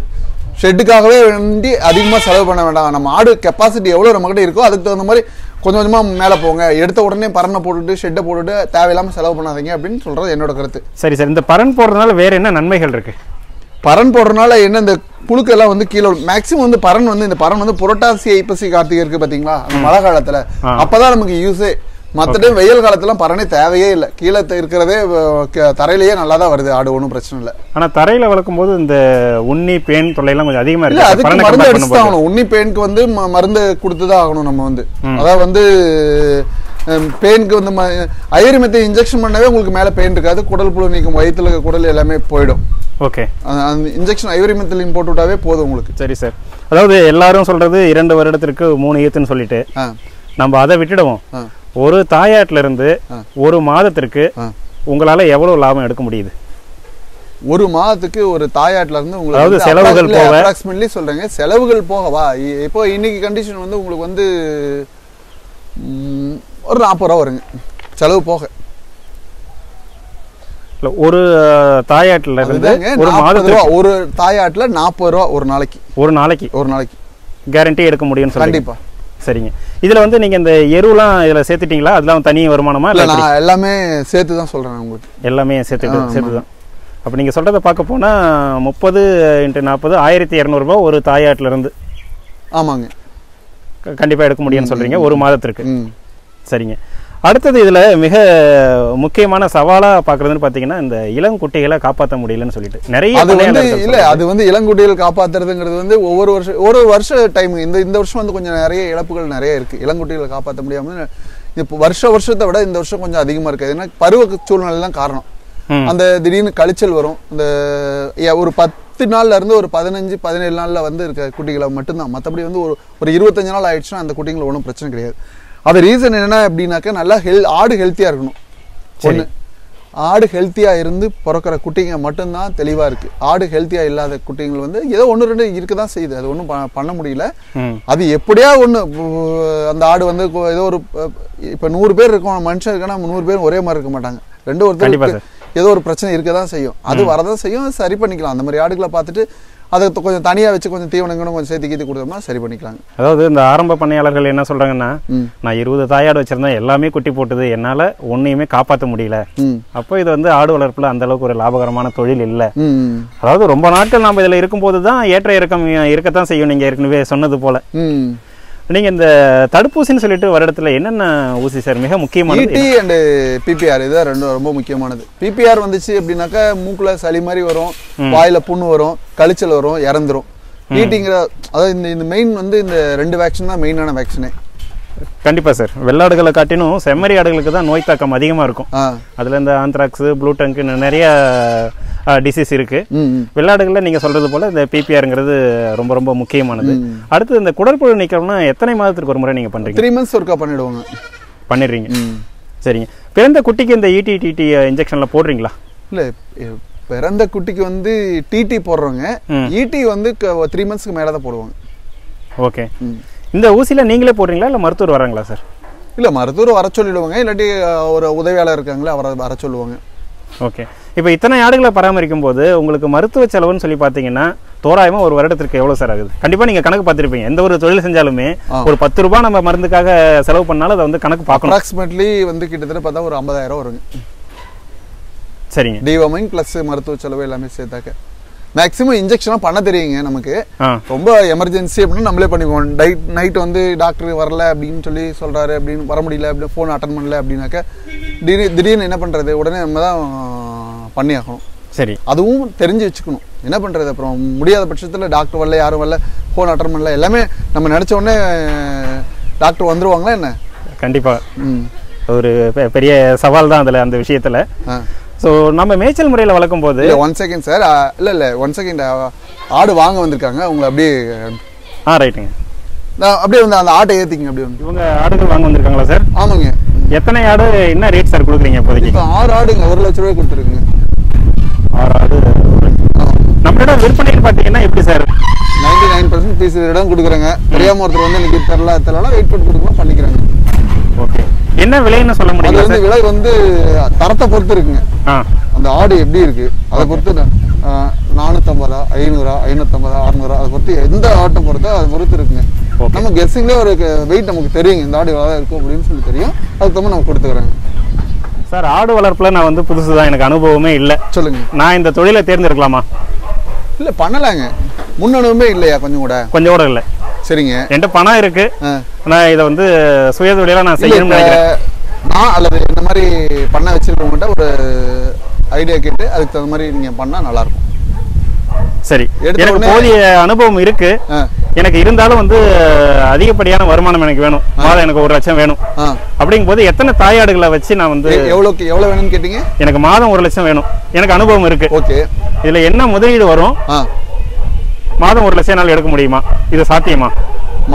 ஷெட்டுக்காகவே வேண்டி அதிகமாக செலவு பண்ண வேண்டாம். நம்ம ஆடு கெப்பாசிட்டி எவ்வளோ நம்மகிட்ட இருக்கோ அதுக்கு தகுந்த மாதிரி கொஞ்சம் கொஞ்சமாக மேலே போங்க. எடுத்த உடனே பரனை போட்டுட்டு ஷெட்டை போட்டுட்டு தேவையில்லாமல் செலவு பண்ணாதீங்க அப்படின்னு சொல்கிறது என்னோட கருத்து. சரி சார், இந்த பரன் போடுறதுனால வேற என்ன நன்மைகள் இருக்கு? பரன் போடுறதுனால என்ன, இந்த புழுக்கெல்லாம் வந்து கீழே மேக்ஸிமம் வந்து பரன் வந்து இந்த பரன் வந்து புரட்டாசி ஐப்பசி கார்த்திகை இருக்கு பார்த்தீங்களா, அந்த மழை காலத்தில் அப்போதான் நமக்கு யூஸே. மற்ற டைம் வெயில் காலத்துல பரணே தேவையே இல்லை. கீழே இருக்கிறதே தரையிலேயே நல்லா தான் வருது ஆடு, ஒன்றும் பிரச்சனை இல்லை. ஆனா தரையில வளர்க்கும் போது இந்த உண்ணி பேன் தொல்லையெல்லாம் கொஞ்சம் அதிகமா இருக்கு. அதுக்கு மருந்து அடிச்சு தான் ஆகணும். உண்ணி பேனுக்கு வந்து மருந்து கொடுத்துதான் ஆகணும் நம்ம வந்து. அதாவது வந்து பெயினுக்கு வந்து ஐவரிமெத்தை இன்ஜெக்ஷன் பண்ணவே உங்களுக்கு மேலே பெயின் இருக்காது. குடல் புழு நீக்கும், வயிற்றுல குடல் எல்லாமே போயிடும். ஓகே, அந்த இன்ஜெக்ஷன் ஐவரிமெத்திலின் போட்டு விட்டாவே போதும் உங்களுக்கு. சரி சார், அதாவது எல்லாரும் சொல்றது 2 வருடத்திற்கு 3 ஈத்துன்னு சொல்லிட்டு நம்ம அதை விட்டுடுவோம். ஒரு தாயாட்டுல இருந்து 1 மாதத்திற்கு உங்களால எவ்வளவு லாபம் எடுக்க முடியுது? 1 மாதத்துக்கு ஒரு தாயாட்டுல இருந்து உங்களுக்கு, அதாவது செலவுகள் போக அப்ராக்சிமேட்லி சொல்றேங்க, செலவுகள் போகவா இப்போ இன்னைக்கு கண்டிஷன் வந்து உங்களுக்கு வந்து ஒரு 40 ரூபா வருங்க செலவு போக. ஒரு தாயாட்டுல இருந்து ஒரு மாதத்துக்கு ஒரு தாயாட்டுல 40 ரூபா ஒரு நாளைக்கு கேரண்டி எடுக்க முடியும்னு சொல்றீங்க? கண்டிப்பா. சரிங்க. இதுல வந்து நீங்க இந்த எருலாம் இதுல சேர்த்துட்டீங்களா? அதெல்லாம் தனி வருமானமா? இல்ல, நான் எல்லாமே சேர்த்து தான் சொல்றேன் உங்களுக்கு. எல்லாமே சேர்த்து தான். அப்போ நீங்கள் சொல்கிறத பார்க்க போனால் 30 × 40 1200 ரூபா ஒரு தாயாட்டிலேருந்து. ஆமாங்க, கண்டிப்பாக எடுக்க முடியும்னு சொல்கிறீங்க ஒரு மாதத்திற்கு. சரிங்க. அடுத்தது இதில் மிக முக்கியமான சவாலாக பார்க்குறதுன்னு பார்த்தீங்கன்னா இந்த இளங்குட்டிகளை காப்பாற்ற முடியலன்னு சொல்லிட்டு நிறைய அது வந்து இல்லை, அது வந்து இளங்குட்டிகள் காப்பாற்றுறதுங்கிறது வந்து ஒரு வருஷ டைம். இந்த வருஷம் வந்து கொஞ்சம் நிறைய இழப்புகள் நிறைய இருக்குது. இளங்குட்டிகளை காப்பாற்ற முடியாமல் இப்போ வருஷத்தை விட இந்த வருஷம் கொஞ்சம் அதிகமாக இருக்குது. ஏன்னா பருவ சூழ்நிலை தான் காரணம். அந்த திடீர்னு கழிச்சல் வரும். இந்த ஒரு 10 நாள்ல இருந்து ஒரு 15-17 நாள்ல வந்து இருக்க குட்டிகளை மட்டும்தான். மற்றபடி வந்து ஒரு 25 நாள் ஆயிடுச்சுன்னா அந்த குட்டிங்களை ஒன்றும் பிரச்சனை கிடையாது. அது ரீசன் என்ன அப்படின்னாக்கா நல்லா ஆடு ஹெல்த்தியாக இருக்கணும். ஒன்று, ஆடு ஹெல்த்தியாக இருந்து பிறக்கிற குட்டிங்க மட்டும்தான் தெளிவாக இருக்குது. ஆடு ஹெல்த்தியாக இல்லாத குட்டிங்கள் வந்து ஏதோ 1-2 இருக்க தான் செய்யுது. அது ஒன்றும் பண்ண முடியல. அது எப்படியா ஒன்று அந்த ஆடு வந்து ஏதோ ஒரு இப்போ 100 பேர் இருக்கும் மனுஷன் இருக்குன்னா 100 பேர் ஒரே மாதிரி இருக்க மாட்டாங்க. ஒருத்தர் ஏதோ ஒரு பிரச்சனை இருக்க தான் செய்யும். அது வரதான் செய்யும். சரி பண்ணிக்கலாம். அந்த மாதிரி ஆடுகளை பார்த்துட்டு அதை கொஞ்சம் தனியாக வச்சு கொஞ்சம் தீவனங்களும் கொஞ்சம் சேர்த்து கீத்து கொடுத்தோம்னா சரி பண்ணிக்கலாங்க. அதாவது இந்த ஆரம்ப பண்ணையாளர்கள் என்ன சொல்றாங்கன்னா, நான் 20 தாயாடு வச்சிருந்தேன், எல்லாமே குட்டி போட்டுது, என்னால ஒன்னையுமே காப்பாற்ற முடியல. அப்போ இது வந்து ஆடு வளர்ப்புல அந்த அளவுக்கு ஒரு லாபகரமான தொழில் இல்லை. அதாவது ரொம்ப நாட்கள் நம்ம இதுல இருக்கும்போது தான் ஏற்ற இறக்கம் இருக்கத்தான் செய்யும். நீங்க ஏற்கனவே சொன்னது போல. நீங்க இந்த தடுப்பூசின்னு சொல்லிட்டு வருடத்துல என்னென்ன ஊசி சார் மிக முக்கியமானது? ET அண்ட் PPR இதுதான் ரொம்ப முக்கியமானது. PPR வந்துச்சு அப்படின்னாக்கா மூக்குல சளி மாதிரி வரும், வாயில புண்ணு வரும், கழிச்சல் வரும், இறந்துரும். ETங்கிற அதாவது இந்த மெயின் வந்து இந்த 2 வேக்சின் தான் மெயினான வேக்சினே. கண்டிப்பா சார். வெள்ளாடுகளை காட்டினும் செம்மறி ஆடுகளுக்கு தான் நோய் தாக்கம் அதிகமா இருக்கும். அதுல இந்த ஆந்த்ராக்ஸ், ப்ளூ டங்க் நிறைய டிசீஸ் இருக்கு. வெள்ளாடுகள்ல நீங்க சொல்றது போல இந்த PPRங்கிறது ரொம்ப ரொம்ப முக்கியமானது. அடுத்து இந்த குடற்புழு நீக்கம்னா எத்தனை மாதத்துக்கு ஒரு முறை நீங்க பண்றீங்க? 3 months ஒருக்கா பண்ணிடுறீங்க. சரிங்க. பிறந்த குட்டிக்கு இந்த ET/TT இன்ஜெக்ஷன்ல போடுறீங்களா? இல்ல, பிறந்த குட்டிக்கு வந்து TT போடுறவங்க, ET வந்து 3 monthsக்கு மேல தான் போடுவாங்க. ஓகே. இந்த ஊசியில நீங்களே போடுறீங்களா இல்ல மருத்துவர் வராங்களா சார்? இல்ல, மருத்துவர் வர சொல்லிடுவாங்க, இல்லாட்டி ஒரு உதவியாளர் இருக்காங்களே அவரை வர சொல்லுவாங்க. ஓகே. இப்போ இத்தனை ஆடுகளை பராமரிக்கும் போது உங்களுக்கு மருத்துவ செலவுன்னு சொல்லி பார்த்தீங்கன்னா தோராயமா ஒரு வருடத்திற்கு எவ்வளவு சார் ஆகுது? கண்டிப்பா நீங்க கணக்கு பார்த்துருப்பீங்க. எந்த ஒரு தொழில் செஞ்சாலுமே ஒரு 10 ரூபாய் நம்ம மருந்துக்காக செலவு பண்ணாலும் அதை வந்து கணக்கு பார்க்கணும். அப்ராக்சிமேட்லி வந்து கிட்டத்தட்ட பார்த்தா ஒரு 50,000 வருங்க. சரிங்க. டிவார்மிங் பிளஸ் மருத்துவ செலவு எல்லாமே சேர்த்தாக்க மேக்ஸிமம் இன்ஜெக்ஷன்லாம் பண்ண தெரியுங்க நமக்கு. ரொம்ப எமர்ஜென்சி அப்படின்னு நம்மளே பண்ணிக்குவோம். நைட் வந்து டாக்டர் வரல அப்படின்னு சொல்லி சொல்றாரு, அப்படின்னு வர முடியல, அப்படின்னு ஃபோன் அட்டன் பண்ணல அப்படின்னாக்க திடீர்னு என்ன பண்றது, உடனே நம்ம தான் பண்ணி ஆகணும். சரி, அதுவும் தெரிஞ்சு வச்சுக்கணும். என்ன பண்றது, அப்புறம் முடியாத பட்சத்தில் டாக்டர் வரல, யாரும் வரல, ஃபோன் அட்டன் பண்ணல, எல்லாமே நம்ம நினைச்ச உடனே டாக்டர் வந்துருவாங்களா என்ன? கண்டிப்பா ஒரு பெரிய சவால் தான் அதுல அந்த விஷயத்துல. ஸோ நம்ம மேய்ச்சல் முறையில் வளர்க்கும் போது 1 செகண்ட் சார், இல்லை 1 செகண்ட், ஆடு வாங்க வந்திருக்காங்க, உங்களை அப்படியே ரைட்டுங்க, நான் அப்படியே வந்து அந்த ஆட்டை ஏற்றிக்கிங்க. அப்படியே வந்து இவங்க ஆடுகள் வாங்க வந்திருக்காங்களா சார்? ஆமாங்க. எத்தனை ஆடு, என்ன ரேட் சார் கொடுக்குறீங்க இப்போதைக்கு? இப்போ 6 ஆடுங்க 1 லட்ச ரூபாய் கொடுத்துருக்குங்க. 6 ஆடு நம்மளிடம் விற்பனைன்னு பார்த்தீங்கன்னா எப்படி சார்? 99% பீஸ் இடம் கொடுக்குறாங்க. தெரியாம ஒருத்தர் வந்து எனக்கு தெரியல வெயிட் பண்ணி கொடுக்கலாம் பண்ணிக்கிறாங்க. ஓகே. என்ன விலைன்னு சொல்ல முடியும்? அது வந்து விலை வந்து தரத்தை பொறுத்து இருக்குங்க. அந்த ஆடு எப்படி இருக்கு அதை பொறுத்து 450, 500, 550, 600 அதை பொறுத்து எந்த ஆட்டை பொறுத்தோ அதை பொறுத்து இருக்குங்க. நம்ம கெஸ்ஸிங்லேயே ஒரு வெயிட் நமக்கு தெரியுங்க, இந்த ஆடு எவ்வளோ இருக்கும் அப்படின்னு சொல்லி தெரியும். அதுக்கு தகுந்த நம்ம கொடுத்துக்கிறாங்க. சார், ஆடு வளர்ப்புல நான் வந்து புதுசு தான், எனக்கு அனுபவமே இல்லை. சொல்லுங்க. நான் இந்த தொழிலை தேர்ந்தெடுக்கலாமா? இல்லை, பண்ணலாங்க. முன் அனுபவமே இல்லையா? கொஞ்சம் கூட இல்லை. சரிங்க. என்கிட்ட பணம் இருக்கு, நான் இதை வந்து சுய தொழிலாக நான் செய்யணும்னு நினைக்கிறேன். நான் அல்லது இந்த மாதிரி பண்ண வச்சிருக்கவங்ககிட்ட ஒரு ஐடியா கேட்டு அதுக்கு தகுந்த மாதிரி நீங்க பண்ணா நல்லா இருக்கும். சரி, எனக்கு போதிய அனுபவம் இருக்கு. எனக்கு இருந்தாலும் வந்து அதிகப்படியான வருமானம் எனக்கு வேணும். மாதம் எனக்கு 1 லட்சம் வேணும். அப்படிங்கும் போது எத்தனை தாயாடுகளை வச்சு நான் வந்து எவ்வளவு வேணும்னு கேட்டீங்க? எனக்கு மாதம் 1 லட்சம் வேணும். எனக்கு அனுபவம் இருக்கு. ஓகே. இதுல என்ன முதலீடு வரும்? மாதம் 1 லட்சம் நாள் எடுக்க முடியுமா? இது சாத்தியமா?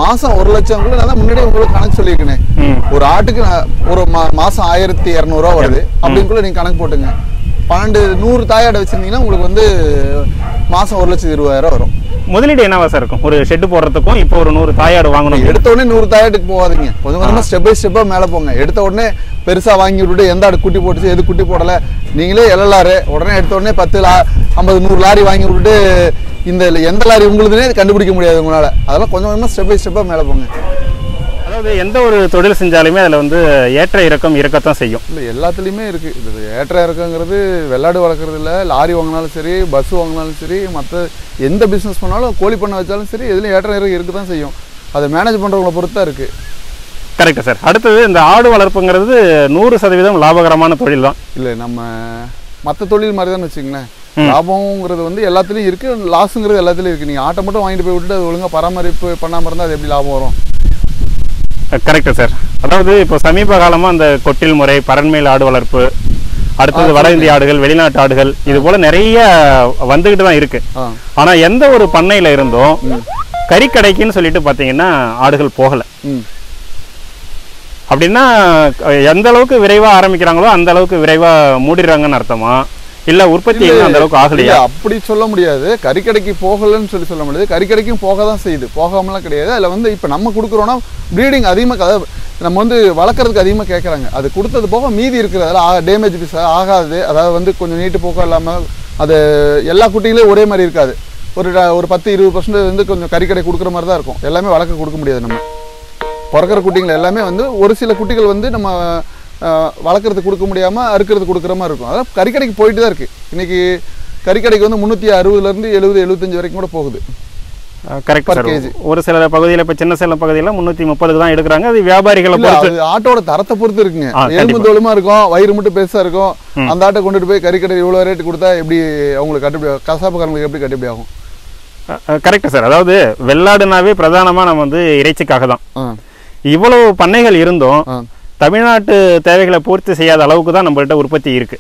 மாசம் 1 லட்சம் நான் முன்னாடியே உங்களுக்கு கணக்கு சொல்லியிருக்கேன். ஒரு ஆட்டுக்கு ஒரு மாசம் 1200 ரூபா வருது அப்படின்னு நீங்க கணக்கு போட்டுங்க. 100 தாயாடை வச்சிருந்தீங்கன்னா உங்களுக்கு வந்து மாசம் 1,20,000 வரும். முதலீடு என்னவா சார் இருக்கும்? ஒரு ஷெட் போடுறதுக்கும் இப்போ ஒரு 100 தாயாடு வாங்கணும். எடுத்த உடனே 100 தாயாட்டுக்கு போகாதீங்க. கொஞ்சம் கொஞ்சமா ஸ்டெப் பை ஸ்டெப்பா மேல போங்க. எடுத்த உடனே பெருசா வாங்கி விட்டுட்டு எந்த ஆடு குட்டி போட்டுச்சு எது குட்டி போடல நீங்களே LLR உடனே எடுத்த உடனே 10, 50, 100 லாரி வாங்கி விட்டுட்டு இந்த எந்த லாரி உங்களுதுனே கண்டுபிடிக்க முடியாது உங்களால. அதெல்லாம் கொஞ்சம் கொஞ்சமா ஸ்டெப் பை ஸ்டெப்பா மேல போங்க. அதாவது எந்த ஒரு தொழில் செஞ்சாலுமே அதில் வந்து ஏற்ற இறக்கம் இருக்கத்தான் செய்யும். இல்லை எல்லாத்துலேயுமே இருக்குது. இது ஏற்ற இறக்கங்கிறது வெள்ளாடு வளர்க்குறது இல்லை, லாரி வாங்கினாலும் சரி, பஸ் வாங்கினாலும் சரி, மற்ற எந்த பிஸ்னஸ் பண்ணாலும், கோழி பண்ண வச்சாலும் சரி, எதுலையும் ஏற்ற இறக்கம் இருக்க தான் செய்யும். அதை மேனேஜ் பண்ணுறவங்களை பொறுத்து தான் இருக்குது. Correct sir. அடுத்தது இந்த ஆடு வளர்ப்புங்கிறது 100% லாபகரமான தொழில் தான். இல்லை நம்ம மற்ற தொழில் மாதிரி தான் வச்சுங்களேன். லாபம்ங்கிறது வந்து எல்லாத்துலேயும் இருக்குது, லாஸுங்கிறது எல்லாத்துலேயும் இருக்குது. நீங்கள் ஆட்டை மட்டும் வாங்கிட்டு போய் விட்டுட்டு அது ஒழுங்காக பராமரிப்பு பண்ணாமல் இருந்தால் அது எப்படி லாபம் வரும்? Correct sir. அதாவது இப்போ சமீப காலமாக அந்த கொட்டில் முறை, பரண்மேல் ஆடு வளர்ப்பு, அடுத்தது வட இந்திய ஆடுகள், வெளிநாட்டு ஆடுகள், இது போல நிறைய வந்துகிட்டு தான் இருக்கு. ஆனால் எந்த ஒரு பண்ணையில் இருந்தும் கறிக்கடைக்குன்னு சொல்லிட்டு பார்த்தீங்கன்னா ஆடுகள் போகலை. அப்படின்னா எந்த அளவுக்கு விரைவாக ஆரம்பிக்கிறாங்களோ அந்த அளவுக்கு விரைவாக மூடிடுறாங்கன்னு அர்த்தமா? இல்லை உற்பத்தி அந்த அளவுக்கு ஆகலையா? அப்படி சொல்ல முடியாது. கறிக்கடைக்கு போகலன்னு சொல்ல முடியாது. கறிக்கடைக்கும் போக தான் செய்யுது, போகாமலாம் கிடையாது. அதில் வந்து இப்போ நம்ம கொடுக்குறோன்னா ப்ரீடிங் அதிகமாக, அதாவது நம்ம வந்து வளர்க்குறதுக்கு அதிகமாக கேட்குறாங்க. அது கொடுத்தது போக மீதி இருக்குது, அதில் டேமேஜ் பீஸ் ஆகாது. அதாவது வந்து கொஞ்சம் நீட்டு போக்கம் இல்லாமல் அது எல்லா குட்டிகளையும் ஒரே மாதிரி இருக்காது. ஒரு 10-20% வந்து கொஞ்சம் கறிக்கடை கொடுக்குற மாதிரி தான் இருக்கும். எல்லாமே வளர்க்க கொடுக்க முடியாது. நம்ம பிறக்கிற குட்டிகள் எல்லாமே வந்து ஒரு சில குட்டிகள் வந்து நம்ம வளர்க்குறது கொடுக்க முடியாமல் அறுக்கிறது கொடுக்குற மாதிரி இருக்கும். அதான் கறிக்கடைக்கு போயிட்டு தான் இருக்குது. இன்றைக்கி கறிக்கடைக்கு வந்து 360லேருந்து 70-75 வரைக்கும் கூட போகுது. Correct sir. ஒரு சில பகுதியில், இப்போ சின்ன சில பகுதியில் 330 தான் எடுக்கிறாங்க. அது வியாபாரிகளை பொறுத்து, ஆட்டோட தரத்தை பொறுத்து இருக்குங்க. எலும்பு தோலுமா இருக்கும், வயிறு மட்டும் பெருசாக இருக்கும். அந்த ஆட்டை கொண்டுட்டு போய் கறிக்கடை இவ்வளோ ரேட்டு கொடுத்தா எப்படி அவங்களுக்கு கட்டுப்படி, கசாப்புக்காரங்களுக்கு எப்படி கட்டுப்படி ஆகும்? Correct sir. அதாவது வெள்ளாடுனாவே பிரதானமாக நம்ம வந்து இறைச்சிக்காக தான். இவ்வளவு பண்ணைகள் இருந்தும் தமிழ்நாட்டு தேவைகளை பூர்த்தி செய்யாத அளவுக்கு தான் நம்மள்கிட்ட உற்பத்தி இருக்கு.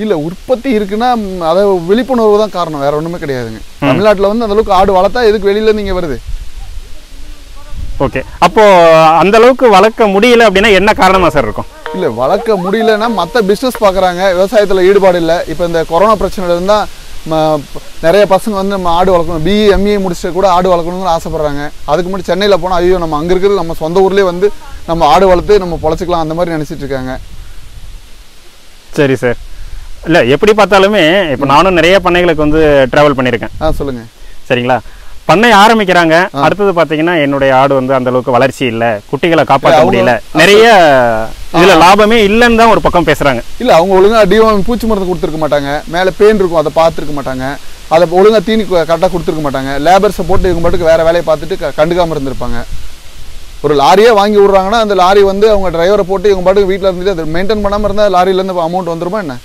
இல்லை உற்பத்தி இருக்குன்னா அதை விழிப்புணர்வு தான் காரணம், வேற ஒன்றுமே கிடையாதுங்க. தமிழ்நாட்டில் வந்து அந்த அளவுக்கு ஆடு வளர்த்தா எதுக்கு வெளியில நீங்கள் வருது? ஓகே, அப்போ அந்த அளவுக்கு வளர்க்க முடியல அப்படின்னா என்ன காரணமா சார் இருக்கும்? இல்லை வளர்க்க முடியலன்னா மற்ற பிஸ்னஸ் பார்க்குறாங்க, விவசாயத்தில் ஈடுபாடு இல்லை. இப்போ இந்த கொரோனா பிரச்சனை இருந்தால் நிறைய பசங்க வந்து நம்ம ஆடு வளர்க்கணும், பிஇ எம்இ முடிச்சுட்டு கூட ஆடு வளர்க்கணும்னு ஆசைப்பட்றாங்க. அதுக்கு முன்னாடி சென்னையில் போனால் ஐயோ நம்ம அங்கே இருக்கிறது நம்ம சொந்த ஊர்லேயே வந்து நம்ம ஆடு வளர்த்து நம்ம பொழைச்சிக்கலாம் அந்த மாதிரி நினச்சிட்டு இருக்காங்க. சரி சார். இல்லை எப்படி பார்த்தாலுமே இப்போ நானும் நிறைய பண்ணைகளுக்கு வந்து ட்ராவல் பண்ணியிருக்கேன். சொல்லுங்கள். சரிங்களா? பண்ணை ஆரம்பிக்கிறாங்க, அடுத்தது பார்த்தீங்கன்னா என்னுடைய ஆடு வந்து அந்த அளவுக்கு வளர்ச்சி இல்லை, குட்டிகளை காப்பாற்ற முடியல, நிறைய இதில் லாபமே இல்லைன்னு தான் ஒரு பக்கம் பேசுகிறாங்க. இல்லை அவங்க ஒழுங்காக டிவான் பூச்சி மருந்து கொடுத்துருக்க மாட்டாங்க, மேலே பெயின் இருக்கும் அதை பார்த்துருக்க மாட்டாங்க, அதை ஒழுங்காக தீனி கரெக்டாக கொடுத்துருக்க மாட்டாங்க, லேபர்ஸை போட்டு இவங்க பாட்டுக்கு வேறு வேலையை பார்த்துட்டு கண்டுக்காமல் இருந்திருப்பாங்க. ஒரு லாரியே வாங்கி விட்றாங்கன்னா அந்த லாரி வந்து அவங்க டிரைவரை போட்டு இவங்க பாட்டுக்கு வீட்டில் இருந்துட்டு அதை மெயின்டைன் பண்ணாமல் இருந்தால் லாரியிலேருந்து அமௌண்ட் வந்துருமா என்ன?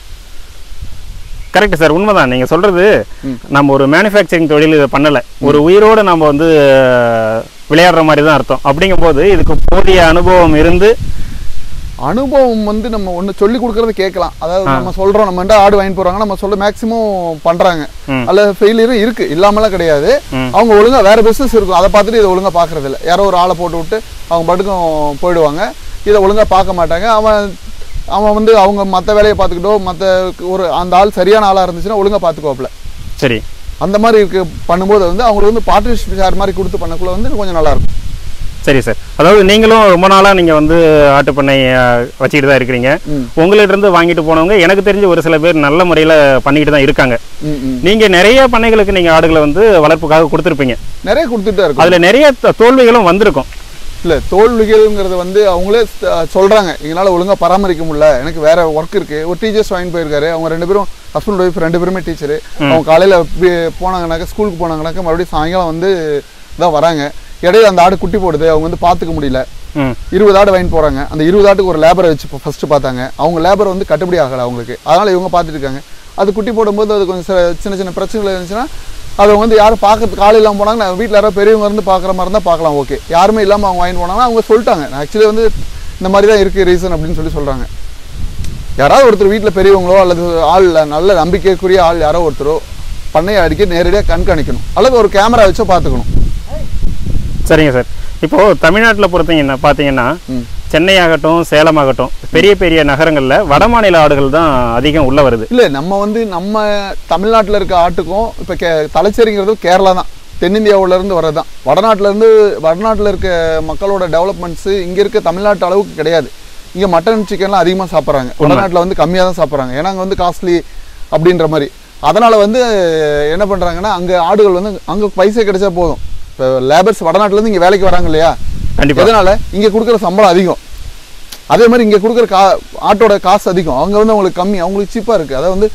கரெக்ட் சார், உண்மைதான் நீங்கள் சொல்கிறது. நம்ம ஒரு மேனுஃபேக்சரிங் தொழில் இதை பண்ணலை, ஒரு உயிரோடு நம்ம வந்து விளையாடுற மாதிரி தான் அர்த்தம். அப்படிங்கும்போது இதுக்கு போதிய அனுபவம் இருந்து, அனுபவம் வந்து நம்ம ஒன்று சொல்லி கொடுக்கறது கேட்கலாம். அதாவது நம்ம சொல்கிறோம், நம்ம ஆடு வாங்கி போகிறாங்க, நம்ம சொல்ல மேக்ஸிமம் பண்ணுறாங்க, அல்ல ஃபெயிலியரும் இருக்குது, இல்லாமலாம் கிடையாது. அவங்க ஒழுங்காக வேறு பிஸ்னஸ் இருக்கும், அதை பார்த்துட்டு இதை ஒழுங்காக பார்க்குறது இல்லை. யாரோ ஒரு ஆளை போட்டு விட்டு அவங்க பாட்டுக்கும் போயிடுவாங்க, இதை ஒழுங்காக பார்க்க மாட்டாங்க. அவன் வந்து அவங்க மற்ற வேலையை பார்த்துக்கிட்டோ, மற்ற ஒரு அந்த ஆள் சரியான ஆளாக இருந்துச்சுன்னா ஒழுங்காக பார்த்துக்குவாப்புல. சரி, அந்த மாதிரி இருக்கு பண்ணும்போது வந்து அவங்களுக்கு வந்து பார்ட்னர்ஷிப் ஷேர் மாதிரி கொடுத்து பண்ணக்குள்ள வந்து கொஞ்சம் நல்லாயிருக்கும். சரி சார். அதாவது நீங்களும் ரொம்ப நாளாக நீங்கள் வந்து ஆட்டு பண்ணை வச்சுக்கிட்டு தான் இருக்கிறீங்க. உங்கள்கிட்ட இருந்து வாங்கிட்டு போனவங்க எனக்கு தெரிஞ்ச ஒரு சில பேர் நல்ல முறையில் பண்ணிக்கிட்டு தான் இருக்காங்க. நீங்கள் நிறைய பண்ணைகளுக்கு நீங்கள் ஆடுகளை வந்து வளர்ப்புக்காக கொடுத்துருப்பீங்க. நிறைய கொடுத்துட்டு இருக்கும், அதில் நிறைய தோல்விகளும் வந்திருக்கும். இல்லை தோல்விகள்ங்கிறது வந்து அவங்களே சொல்கிறாங்க, எங்களால் ஒழுங்காக பராமரிக்க முடியல, எனக்கு வேறு ஒர்க் இருக்குது. ஒரு டீச்சர்ஸ் வாங்கி போயிருக்காரு, அவங்க 2 பேரும் ஹஸ்பண்ட் ஒய்ஃப் 2 பேருமே டீச்சரு. அவங்க காலையில் போனாங்கனாக்கா, ஸ்கூலுக்கு போனாங்கனாக்கா மறுபடியும் சாயங்காலம் வந்து தான் வராங்க. இடையில அந்த ஆடு குட்டி போடுது, அவங்க வந்து பார்த்துக்க முடியல. 20 ஆடு வாங்கி போகிறாங்க. அந்த 20 ஆட்டுக்கு ஒரு லேபரை வச்சு ஃபஸ்ட்டு பார்த்தாங்க. அவங்க லேபர் வந்து கட்டுப்படி ஆகலை அவங்களுக்கு, அதனால் இவங்க பார்த்துட்டு இருக்காங்க. அது குட்டி போடும்போது அது கொஞ்சம் சின்ன சின்ன பிரச்சனைகள் இருந்துச்சுன்னா அதை வந்து யாரும் பார்க்கறதுக்கு ஆள் இல்லாமல் போனாங்க. நான் வீட்டில் யாராவது பெரியவங்க இருந்து பார்க்குற மாதிரி இருந்தால் பார்க்கலாம், ஓகே. யாருமே இல்லாமல் அவங்க வாங்கிட்டு போனாங்கன்னா அவங்க சொல்லிட்டாங்க, ஆக்சுவலி வந்து இந்த மாதிரி தான் இருக்குது ரீசன் அப்படின்னு சொல்கிறாங்க. யாராவது ஒருத்தர் வீட்டில் பெரியவங்களோ அல்லது ஆள் நல்ல நம்பிக்கைக்குரிய ஆள் யாரோ ஒருத்தரோ பண்ணையை அடிக்க நேரடியாக கண்காணிக்கணும், அல்லது ஒரு கேமரா வச்சோ பார்த்துக்கணும். சரிங்க சார். இப்போது தமிழ்நாட்டில் பார்த்தீங்கன்னா சென்னை ஆகட்டும், சேலம் ஆகட்டும், பெரிய பெரிய நகரங்களில் வடமாநில ஆடுகள் தான் அதிகம் உள்ள வருது. இல்லை நம்ம வந்து நம்ம தமிழ்நாட்டில் இருக்க ஆட்டுக்கும் இப்போ தலைச்சேரிங்கிறது கேரளா தான், தென்னிந்தியாவிலேருந்து வர்றது தான். வடநாட்டில் இருக்க மக்களோட டெவலப்மெண்ட்ஸு இங்கே இருக்க தமிழ்நாட்டு அளவுக்கு கிடையாது. இங்கே மட்டன் சிக்கன்லாம் அதிகமாக சாப்பிட்றாங்க, வடநாட்டில் வந்து கம்மியாக தான் சாப்பிட்றாங்க. ஏன்னா அங்கே வந்து காஸ்ட்லி அப்படின்ற மாதிரி. அதனால் வந்து என்ன பண்ணுறாங்கன்னா அங்கே ஆடுகள் வந்து அங்கே பைசா கிடைச்சா போதும். இப்போ லேபர்ஸ் வடநாட்டிலேருந்து இங்கே வேலைக்கு வராங்க இல்லையா, கண்டிப்பா. எதனால இங்க கொடுக்குற சம்பளம் அதிகம், அதே மாதிரி இங்க கொடுக்குற ஆட்டோட காசு அதிகம், அவங்க வந்து அவங்களுக்கு கம்மி, அவங்களுக்கு சீப்பா இருக்கு. அதை வந்து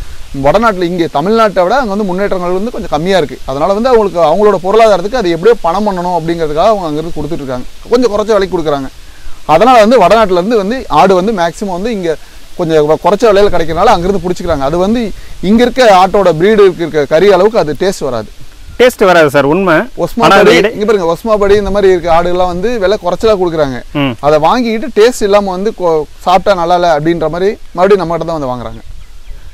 வடநாட்டில் இங்கே தமிழ்நாட்டை விட அங்கே வந்து முன்னேற்றங்கள் வந்து கொஞ்சம் கம்மியாக இருக்குது. அதனால் வந்து அவங்களுக்கு அவங்களோட பொருளாதாரத்துக்கு அது எப்படியோ பணம் பண்ணணும் அப்படிங்கிறதுக்காக அவங்க அங்கேருந்து கொடுத்துட்ருக்காங்க, கொஞ்சம் குறைச்ச விலைக்கு கொடுக்குறாங்க. அதனால் வந்து வடநாட்டிலேருந்து வந்து ஆடு வந்து மேக்ஸிமம் வந்து இங்கே கொஞ்சம் குறைச்ச விலையில் கிடைக்கிறனால அங்கேருந்து பிடிச்சிக்கிறாங்க. அது வந்து இங்கே இருக்க ஆட்டோட ப்ரீடு இருக்க கறி அளவுக்கு அது டேஸ்ட் வராது. டேஸ்ட் வராது சார், உண்மை. ஒஸ்மாபடி இங்கே பாருங்க, ஒஸ்மாபடி இந்த மாதிரி இருக்க ஆடுகள்லாம் வந்து விலை குறைச்சலாக கொடுக்குறாங்க. அதை வாங்கிக்கிட்டு டேஸ்ட் இல்லாமல் வந்து சாப்பிட்டா நல்லா இல்லை அப்படின்ற மாதிரி மறுபடியும் நம்மகிட்ட தான் வந்து வாங்குறாங்க.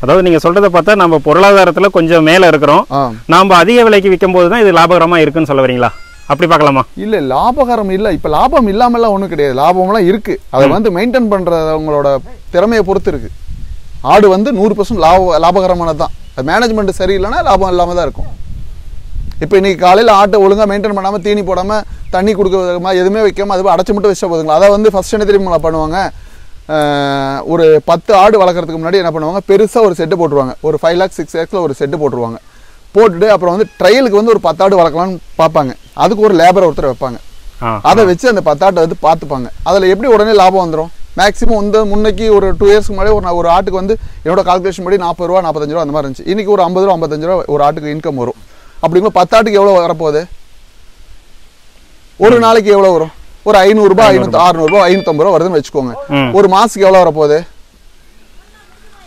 அதாவது நீங்க சொல்றதை பார்த்தா நம்ம பொருளாதாரத்துல கொஞ்சம் மேல இருக்கிறோம், நாம அதிக விலைக்கு விற்கும் போது தான் இது லாபகரமா இருக்குன்னு சொல்ல வரீங்களா? அப்படி பார்க்கலாமா? இல்ல லாபகரம் இல்ல, இப்ப லாபம் இல்லாமலாம் ஒண்ணும் கிடையாது, லாபம்லாம் இருக்கு. அதை வந்து மெயின்டைன் பண்றவங்களோட திறமையை பொறுத்து இருக்கு. ஆடு வந்து 100% லாபகரமானதுதான். மேனேஜ்மெண்ட் சரியில்லைன்னா லாபம் இல்லாம தான் இருக்கும். இப்போ இன்னைக்கு காலையில் ஆட்டை ஒழுங்காக மெயின்டைன் பண்ணாமல் தீனி போடாமல் தண்ணி கொடுக்க எதுவுமே வைக்காமல் அது அடைச்சி மட்டும் வச்சா போதுங்களா? அதை வந்து ஃபர்ஸ்ட் என்ன தெரியுமா பண்ணுவாங்க, ஒரு 10 ஆடு வளர்க்குறதுக்கு முன்னாடி என்ன பண்ணுவாங்க, பெருசாக ஒரு செட்டு போட்டுருவாங்க. ஒரு 5 lakhs 6 lakhs ஒரு செட்டு போட்டுருவாங்க. போட்டுட்டு அப்புறம் வந்து ட்ரையலுக்கு வந்து ஒரு 10 ஆடு வளர்க்கலாம்னு பார்ப்பாங்க. அதுக்கு ஒரு லேபரை ஒருத்தர் வைப்பாங்க. அதை வச்சு அந்த 10 ஆட்டை வந்து பார்த்துப்பாங்க. அதில் எப்படி உடனே லாபம் வந்துடும்? மேக்ஸிமம் வந்து முன்னைக்கு ஒரு 2 இயர்ஸ்க்கு முன்னாடி ஒரு ஆட்டுக்கு வந்து என்னோட கால்குலேஷன் படி 40 ரூபா 45 ரூபா அந்த மாதிரி இருந்துச்சு. இன்றைக்கி ஒரு 50 ரூபா 55 ரூபா ஒரு ஆட்டுக்கு இன்கம் வரும். அப்படிங்கும்போது 10 ஆட்டுக்கு எவ்வளோ வரப்போகுது? ஒரு நாளைக்கு எவ்வளோ வரும்? ஒரு 500 ரூபாய் 600 ரூபாய் 550 ரூபா வருதுன்னு வச்சுக்கோங்க. ஒரு மாசத்துக்கு எவ்வளோ வரப்போகுது?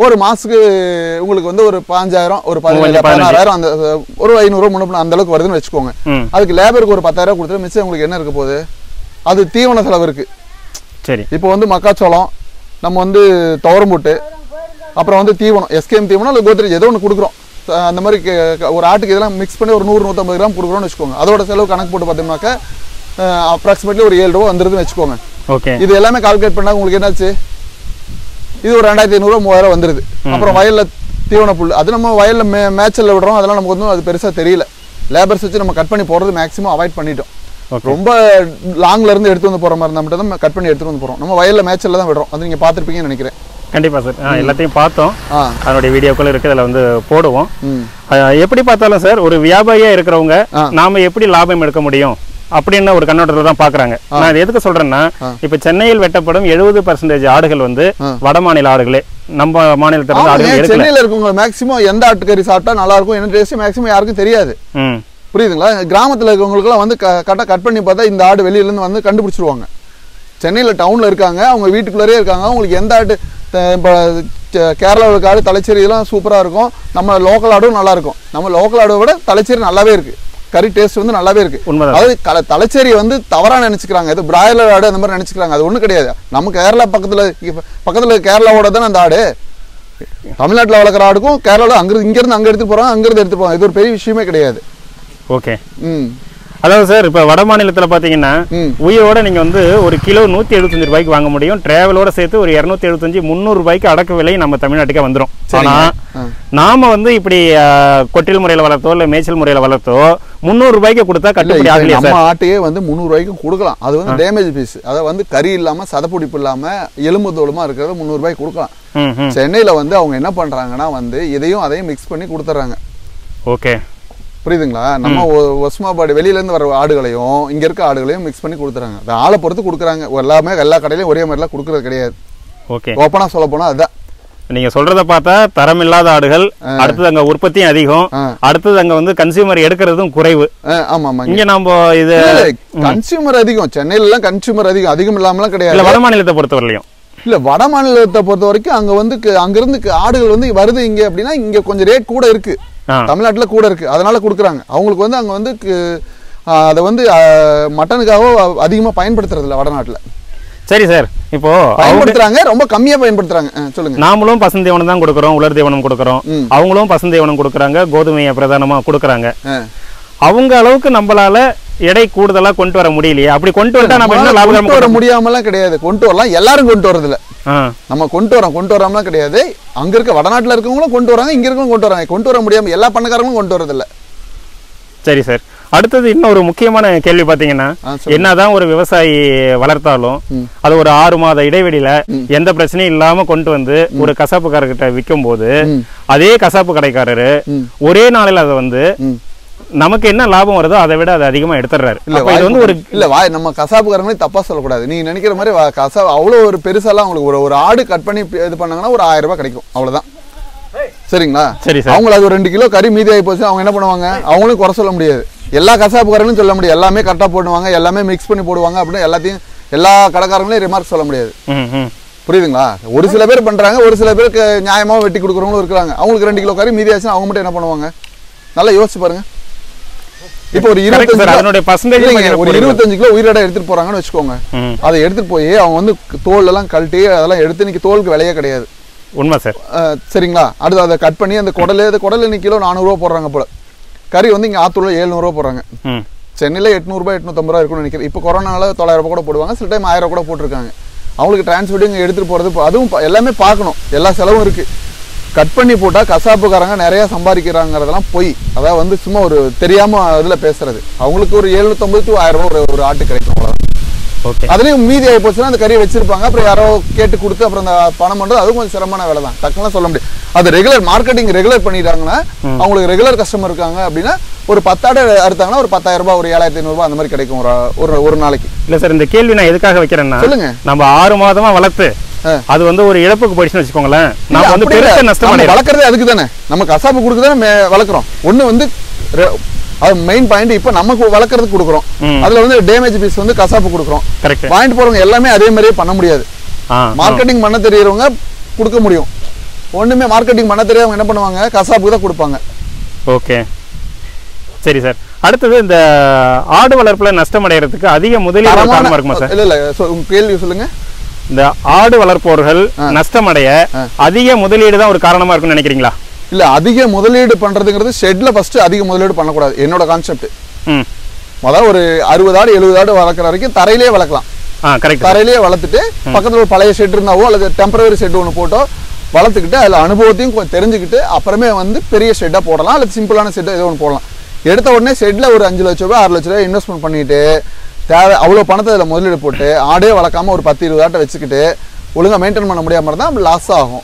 ஒரு மாசத்துக்கு உங்களுக்கு வந்து ஒரு 5000 ஒரு 16,000 அந்த ஒரு 500 ரூபா முன்னே அந்த அளவுக்கு வருதுன்னு வச்சுக்கோங்க. அதுக்கு லேபருக்கு ஒரு 10,000 கொடுத்துட்டு மிச்சம் உங்களுக்கு என்ன இருக்க போகுது? அது தீவன செலவு இருக்கு. சரி, இப்போ வந்து மக்காச்சோளம், நம்ம வந்து துவரம்புட்டு, அப்புறம் வந்து தீவனம், எஸ்கேஎம் தீவனம் இல்லை கோத்ரேஜ் ஏதோ ஒன்று கொடுக்குறோம். அந்த மாதிரி ஒரு ஆட்டுக்கு இதெல்லாம் மிக்ஸ் பண்ணி ஒரு 100-150 கிராம் கொடுக்குறோம்னு வச்சுக்கோங்க. அதோட செலவு கணக்கு போட்டு பார்த்தோம்னாக்க அப்ராக்சிமேட்லி ஒரு 7 ரூபா வந்துருதுன்னு வச்சுக்கோங்க. ஓகே, இது எல்லாமே கால்குலேட் பண்ணால் உங்களுக்கு என்னாச்சு? இது ஒரு 2500 3000 வந்துருது. அப்புறம் வயலில் தீவன புல், அது நம்ம வயலில் மேய்ச்சலில் விடுறோம், அதெல்லாம் நமக்கு வந்து அது பெருசாக தெரியல. லேபர்ஸ் வச்சு நம்ம கட் பண்ணி போகிறது மேக்ஸிமம் அவாய்ட் பண்ணிட்டோம். ரொம்ப லாங்ல இருந்து எடுத்து வந்து போகிற மாதிரி இருந்தால் மட்டும் தான் கட் பண்ணி எடுத்துகிட்டு வந்து போகிறோம். நம்ம வயலில் மேய்ச்சலில் தான் விடுறோம். அது நீங்கள் பார்த்துருப்பீங்கன்னு நினைக்கிறேன். கண்டிப்பா சார், எல்லாத்தையும் பார்த்தோம். அதனுடைய வீடியோக்கள் இருக்கு, அதில் வந்து போடுவோம். எப்படி பார்த்தாலும் சார், ஒரு வியாபாரியா இருக்கிறவங்க நாம எப்படி லாபம் எடுக்க முடியும் அப்படின்னு ஒரு கண்ணோட்டத்தில் தான் பாக்குறாங்க. நான் எதுக்கு சொல்றேன்னா, இப்ப சென்னையில் வெட்டப்படும் 70% ஆடுகள் வந்து வட மாநில ஆடுகளே, நம்ம மாநிலத்துல இருந்து ஆடுகள் எடுக்கல. சென்னையில இருக்கவங்க மேக்ஸிமம் எந்த ஆட்டுக்கறி சாப்பிட்டா நல்லா இருக்கும் என்ன டேஸ்ட் மேக்ஸிமம் யாருக்கும் தெரியாது. புரியுதுங்களா? கிராமத்துல இருக்கவங்களுக்கு எல்லாம் வந்து கரெக்டா கட் பண்ணி பார்த்தா இந்த ஆடு வெளியில இருந்து வந்து கண்டுபிடிச்சிருவாங்க. சென்னையில டவுன்ல இருக்காங்க, அவங்க வீட்டுக்குள்ளே இருக்காங்க, அவங்களுக்கு எந்த ஆடு இப்போ கேரளாவில் இருக்க ஆடு தலைச்சேரி இதெல்லாம் சூப்பராக இருக்கும். நம்ம லோக்கல் ஆடும் நல்லா இருக்கும். நம்ம லோக்கல் ஆடை விட தலைச்சேரி நல்லாவே இருக்கு, கறி டேஸ்ட் வந்து நல்லாவே இருக்கு. அதாவது தலைச்சேரி வந்து தவறா நினைச்சுக்கிறாங்க, இது பிராய்லர் ஆடு அந்த மாதிரி நினைச்சுக்கிறாங்க. அது ஒன்றும் கிடையாது. நம்ம கேரளா பக்கத்துல கேரளாவோட தானே அந்த ஆடு. தமிழ்நாட்டில் வளர்க்குற ஆடுக்கும் கேரளாவில் இங்கிருந்து அங்கே எடுத்து போறாங்க, அங்கிருந்து எடுத்து போறாங்க. இது ஒரு பெரிய விஷயமே கிடையாது. ஓகே, அதாவது சார், இப்ப வட மாநிலத்துல பாத்தீங்கன்னா உயிரோட நீங்க வந்து ஒரு கிலோ 175 ரூபாய்க்கு வாங்க முடியும். டிராவலோட சேர்த்து ஒரு 275-300 ரூபாய்க்கு அடக்க விலை நம்ம தமிழ்நாட்டுக்கே வந்துடும். ஆனா நாம வந்து இப்படி கொட்டில் முறையில வளர்த்தோ இல்ல மேய்ச்சல் முறையில வளர்த்தோ 300 ரூபாய்க்கு கொடுத்தா கட்டுப்படி ஆகலையா? நம்ம ஆட்டையே வந்து 300 ரூபாய்க்கு கொடுக்கலாம். அது வந்து டேமேஜ் பீஸ், அதை வந்து கறி இல்லாம சதப்பிடிப்பு இல்லாம எலும்பு தோலுமா இருக்கிறத 300 ரூபாய்க்கு கொடுக்கலாம். சென்னையில வந்து அவங்க என்ன பண்றாங்கன்னா வந்து இதையும் அதையும் மிக்ஸ் பண்ணி கொடுத்துறாங்க. ஓகே, புரியுதுங்களா? நம்ம ஒஸ்மாபாடி வெளியில இருந்து வர ஆடுகளையும் இங்க இருக்க ஆடுகளையும் மிக்ஸ் பண்ணி கொடுத்துறாங்க. அது ஆளை பொறுத்து கொடுக்குறாங்க. எல்லாமே எல்லா கடையிலையும் ஒரே மாதிரிலாம் கொடுக்கறது கிடையாது. ஓகே, ஓப்பனா சொல்ல போனா அதுதான். நீங்க சொல்றத பார்த்தா தரம் இல்லாத ஆடுகள், அடுத்தது அங்க உற்பத்தியும் அதிகம், அடுத்தது அங்க வந்து கன்சியூமர் எடுக்கிறதும் குறைவு. ஆமா ஆமா, இங்க நம்ம இது கன்சியூமர் அதிகம். சென்னையில எல்லாம் கன்சியூமர் அதிகம் இல்லாமலாம் கிடையாது. வட மாநிலத்தை பொறுத்தவரையிலும் இல்ல, வட மாநிலத்தை பொறுத்த வரைக்கும் அங்க வந்து அங்கிருந்து ஆடுகள் வந்து வருது இங்க அப்படின்னா இங்க கொஞ்சம் ரேட் கூட இருக்கு, தமிழ்நாட்டுல கூட இருக்கு, அதனால கொடுக்குறாங்க. அவங்களுக்கு வந்து அங்க வந்து அதை வந்து மட்டனுக்காக அதிகமா பயன்படுத்துறது இல்லை வடநாட்டுல. சரி சார், இப்போ பயன்படுத்துறாங்க, ரொம்ப கம்மியா பயன்படுத்துறாங்க. சொல்லுங்க. நாமளும் பசுந்தீவனம் தான் கொடுக்குறோம், உலர் தீவனம் கொடுக்குறோம், அவங்களும் பசுந்தீவனம் கொடுக்குறாங்க, கோதுமையை பிரதானமா கொடுக்குறாங்க. அவங்க அளவுக்கு நம்மளால எடை கூடுதலா கொண்டு வர முடியலையே. அப்படி கொண்டு வந்தா நம்ம என்ன லாபம் வர முடியாமலாம் கிடையாது. கொண்டு வரலாம், எல்லாரும் கொண்டு வரது இல்ல. நம்ம கொண்டு வராமலாம் கிடையாது. அங்க இருக்க வடநாட்டுல இருக்கவங்களும் கொண்டு வராங்க, இங்க இருக்கவங்க கொண்டு வராங்க. கொண்டு வர முடியாம எல்லா பண்ணக்காரங்களும் கொண்டு வரது இல்ல. சரி சார், அடுத்தது இன்னொரு முக்கியமான கேள்வி பாத்தீங்கன்னா, என்னதான் ஒரு விவசாயி வளர்த்தாலும் அது ஒரு 6 மாத இடைவெளியில எந்த பிரச்சனையும் இல்லாம கொண்டு வந்து ஒரு கசாப்புக்காரர்கிட்ட விற்கும் போது அதே கசாப்பு கடைக்காரரு ஒரே நாளில் அதை வந்து நமக்கு என்ன லாபம் வருதோ அதை விட அது அதிகமா எடுத்துறாரு. இது வந்து ஒரு நம்ம கசாப்புக்காரங்களே தப்பா சொல்லக்கூடாது. நீங்க நினைக்கிற மாதிரி கசாப்பு அவ்வளோ ஒரு பெருசாலாம் உங்களுக்கு ஒரு ஆடு கட் பண்ணி இது பண்ணாங்கன்னா ஒரு 1000 ரூபாய் கிடைக்கும், அவ்வளவுதான். சரிங்களா? சரி சார். அவங்க அது ஒரு 2 கிலோ கறி மீதி ஆகி போச்சு, அவங்க என்ன பண்ணுவாங்க, அவங்களும் குறை சொல்ல முடியாது. எல்லா கசாப்புக்காரங்களும் சொல்ல முடியாது, எல்லாமே கரெக்டாக போடுவாங்க, எல்லாமே மிக்ஸ் பண்ணி போடுவாங்க அப்படின்னு எல்லாத்தையும் எல்லா கடைக்காரங்களையும் ரிமார்க் சொல்ல முடியாது. புரியுதுங்களா? ஒரு சில பேர் பண்றாங்க, ஒரு சில பேருக்கு நியாயமாக வெட்டி கொடுக்குறவங்களும் இருக்கிறாங்க. அவங்களுக்கு 2 கிலோ கறி மீதி ஆச்சுன்னா அவங்க மட்டும் என்ன பண்ணுவாங்க? நல்லா யோசிச்சு பாருங்க. இப்போ ஒரு 25 கிலோ உயிரிட எடுத்துட்டு போறாங்கன்னு வச்சுக்கோங்க. அதை எடுத்துட்டு போய் அவங்க வந்து தோல் எல்லாம் கழட்டி அதெல்லாம் எடுத்து இன்னைக்கு தோலுக்கு விலையே கிடையாது. உண்மை சார். சரிங்களா? அடுத்து அதை கட் பண்ணி அந்த குடல் இன்னைக்கு கிலோ 400 ரூபா போடுறாங்க போல. கறி வந்து இங்கே ஆத்தூர்ல 700 ரூபா போடுறாங்க. சென்னையில் 800 ரூபாய் 850 ரூபா இருக்கும்னு நினைக்கிறேன். இப்போ கொரோனால 900 ரூபாய் கூட போடுவாங்க, சில டைம் 1000 கூட போட்டிருக்காங்க. அவங்களுக்கு டிரான்ஸ்போர்ட் இங்கே எடுத்துட்டு போறது அதுவும் எல்லாமே பார்க்கணும், எல்லா செலவும் இருக்கு. கட் பண்ணி போட்டா கசாப்புக்காரங்க நிறைய சம்பாதிக்கிறாங்கிறதெல்லாம் போய் அதாவது வந்து சும்மா ஒரு தெரியாம இதுல பேசுறது. அவங்களுக்கு ஒரு 750 to 1000 ரூபாய் ஒரு ஆட்டு கிடைக்கும், அவ்வளவுதான். அதுலயும் மீதி ஆகி போச்சுன்னா அந்த கறியை வச்சிருப்பாங்க, அப்புறம் யாரோ கேட்டு கொடுத்து அப்புறம் அந்த பணம் பண்றது அதுவும் கொஞ்சம் சிரமமான வேலை தான். டக்குலாம் சொல்ல முடியாது. அது ரெகுலர் மார்க்கெட்டிங் ரெகுலர் பண்ணிட்டாங்கன்னா அவங்களுக்கு ரெகுலர் கஸ்டமர் இருக்காங்க அப்படின்னா ஒரு 10 ஆடு அறுத்தாங்கன்னா ஒரு 10,000 ரூபாய் ஒரு 7,500 ரூபாய் அந்த மாதிரி கிடைக்கும் ஒரு நாளைக்கு. இல்ல சார், இந்த கேள்வி நான் எதுக்காக வைக்கிறேன்னா, சொல்லுங்க, நம்ம 6 மாதமா வளர்த்து அது வந்து ஒரு இழப்புக்கு போயிடுச்சுன்னு வச்சுக்கோங்களேன், நம்ம வந்து பெரிய நஷ்டம் வளர்க்கறதே அதுக்கு தானே, நம்ம கசாப்பு கொடுக்க தானே வளர்க்குறோம். ஒண்ணு வந்து அது மெயின் பாயிண்ட். இப்ப நமக்கு வளர்க்கறதுக்கு கொடுக்குறோம், அதுல வந்து டேமேஜ் பீஸ் வந்து கசாப்பு கொடுக்குறோம். பாயிண்ட் போறவங்க எல்லாமே அதே மாதிரியே பண்ண முடியாது. மார்க்கெட்டிங் பண்ண தெரியறவங்க கொடுக்க முடியும். ஒண்ணுமே மார்க்கெட்டிங் பண்ண தெரியாதவங்க என்ன பண்ணுவாங்க, கசாப்புக்கு தான் கொடுப்பாங்க. ஓகே, சரி சார். அடுத்தது இந்த ஆடு வளர்ப்புல நஷ்டம் அடைகிறதுக்கு அதிக முதலீடு காரணமா இருக்குமா சார்? இல்ல உங்க கேள்வி சொல்லுங்க. இந்த ஆடு வளர்ப்பவர்கள் நஷ்டம் அடைய அதிக முதலீடு தான் ஒரு காரணமா இருக்கும்னு நினைக்கிறீங்களா? இல்ல, அதிக முதலீடு பண்றதுங்கிறது ஷெட்ல ஃபர்ஸ்ட் அதிக முதலீடு பண்ணக்கூடாது, என்னோட கான்செப்ட். அதாவது ஒரு 60 ஆடு 70 ஆடு வளர்க்குற வரைக்கும் தரையிலேயே வளர்க்கலாம். தரையிலேயே வளர்த்துட்டு பக்கத்துல ஒரு பழைய ஷெட் இருந்தாவோ அல்லது டெம்பரரி ஷெட் ஒன்று போட்டோ வளர்த்துக்கிட்டு அதுல அனுபவத்தையும் கொஞ்சம் தெரிஞ்சுக்கிட்டு அப்புறமே வந்து பெரிய ஷெட்டா போடலாம், அல்லது சிம்பிளான ஷெட் ஏதோ ஒன்று போடலாம். எடுத்த உடனே ஷெட்ல ஒரு 5 லட்ச ரூபாய் 6 லட்ச ரூபாய் இன்வெஸ்ட்மெண்ட் பண்ணிட்டு தேவை அவ்வளோ பணத்தை அதில் முதலீடு போட்டு ஆடே வளர்க்காம ஒரு 10-20 ஆட்டை வச்சுக்கிட்டு ஒழுங்காக மெயின்டைன் பண்ண முடியாமல் இருந்தால் லாஸ் ஆகும்.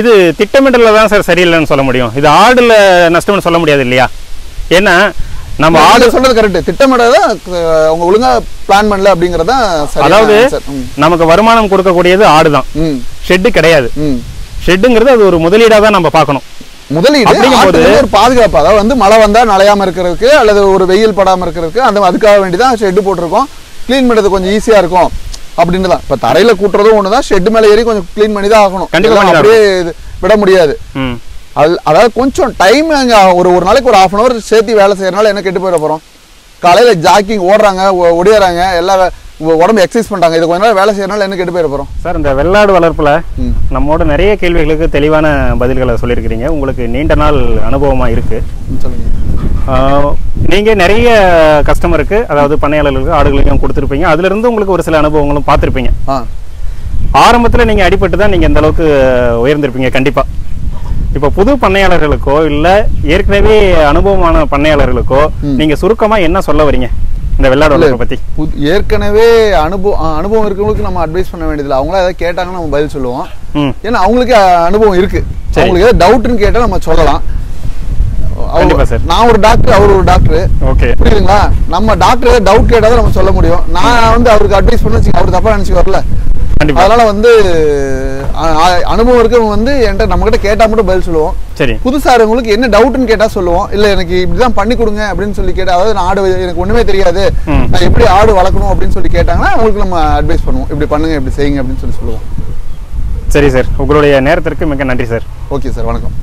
இது திட்டமிடல தான் சார் சரியில்லைன்னு சொல்ல முடியும், இது ஆடுல நஷ்டம்னு சொல்ல முடியாது இல்லையா? ஏன்னா நம்ம ஆடு சொல்றது கரெக்ட், திட்டமிடல அவங்க ஒழுங்கா பிளான் பண்ணல அப்படிங்கறத. அதாவது நமக்கு வருமானம் கொடுக்கக்கூடியது ஆடுதான், ஷெட்டு கிடையாது. ஷெட்டுங்கிறது அது ஒரு முதலீடா தான் நம்ம பார்க்கணும். முதலீடு ஒரு பாதுகாப்பு, அதாவது வந்து மழை வந்தா நலையாம இருக்கிறதுக்கு அல்லது ஒரு வெயில் படாம இருக்கிறதுக்கு அதுக்காக வேண்டிதான் ஷெட்டு போட்டிருக்கோம். கிளீன் பண்றது கொஞ்சம் ஈஸியா இருக்கும் அப்படின்னு தான். இப்ப தரையில கூட்டுறதும் ஒண்ணுதான், ஷெட் மேல ஏறி கொஞ்சம் கிளீன் பண்ணி தான் ஆகணும், அப்படியே விட முடியாது. அதாவது கொஞ்சம் டைம் ஒரு நாளைக்கு ஒரு 1/2 hour சேர்த்து வேலை செய்யறதுனால என்ன கெட்டு போயிட போறோம்? காலையில ஜாக்கிங் ஓடுறாங்க, ஒடியாறாங்க, எல்லா உடம்பு எக்ஸசைஸ் பண்றாங்க, இது கொஞ்ச நாள் வேலை செய்யறதுனால என்ன கெட்டு போயிட போறோம்? சார், இந்த வெள்ளாடு வளர்ப்புல நம்மோட நிறைய கேள்விகளுக்கு தெளிவான பதில்களை சொல்லியிருக்கிறீங்க. உங்களுக்கு நீண்ட நாள் அனுபவமா இருக்கு. நீங்க நிறைய கஸ்டமருக்கு, அதாவது பண்ணையாளர்களுக்கு ஆடுகளையும் கொடுத்துருப்பீங்க, அதுல இருந்து உங்களுக்கு ஒரு சில அனுபவங்களும் பார்த்துருப்பீங்க. ஆரம்பத்துல நீங்க அடிபட்டு தான் நீங்க இந்த அளவுக்கு உயர்ந்திருப்பீங்க கண்டிப்பா. இப்ப புது பண்ணையாளர்களுக்கோ இல்ல ஏற்கனவே அனுபவமான பண்ணையாளர்களுக்கோ நீங்க சுருக்கமா என்ன சொல்ல வரீங்க இந்த வெள்ளாடு வளர்ப்பை பத்தி? ஏற்கனவே அனுபவம் இருக்கவங்களுக்கு நம்ம அட்வைஸ் பண்ண வேண்டியதில்லை, அவங்களா ஏதாவது கேட்டாங்கன்னா நம்ம பதில் சொல்லுவோம். ஏன்னா அவங்களுக்கு அனுபவம் இருக்கு, அவங்களுக்கு ஏதாவது டவுட்னு கேட்டா நம்ம சொல்லலாம். நான் ஒரு டாக்டர், அவர் ஒரு டாக்டர், புரியுதுங்களா? நம்ம டாக்டர் ஏதாவது டவுட் கேட்டாதான் நம்ம சொல்ல முடியும். நான் வந்து அவருக்கு அட்வைஸ் பண்ண அவர் தப்பா நினைச்சு வரல. அதனால வந்து அனுபவம் இருக்கவங்க வந்து என்கிட்ட நம்ம கிட்ட கேட்டா மட்டும் பதில் சொல்லுவோம். சரி, புதுசா இருக்கவங்களுக்கு என்ன டவுட்னு கேட்டா சொல்லுவோம். இல்ல எனக்கு இப்படிதான் பண்ணி கொடுங்க அப்படின்னு சொல்லி கேட்டா, அதாவது நான் ஆடு எனக்கு ஒண்ணுமே தெரியாது, நான் எப்படி ஆடு வளர்க்கணும் அப்படின்னு சொல்லி கேட்டாங்கன்னா அவங்களுக்கு நம்ம அட்வைஸ் பண்ணுவோம், இப்படி பண்ணுங்க இப்படி செய்யுங்க அப்படின்னு சொல்லி சொல்லுவோம். சரி சார், உங்களுடைய நேரத்திற்கு மிக நன்றி சார். ஓகே சார், வணக்கம்.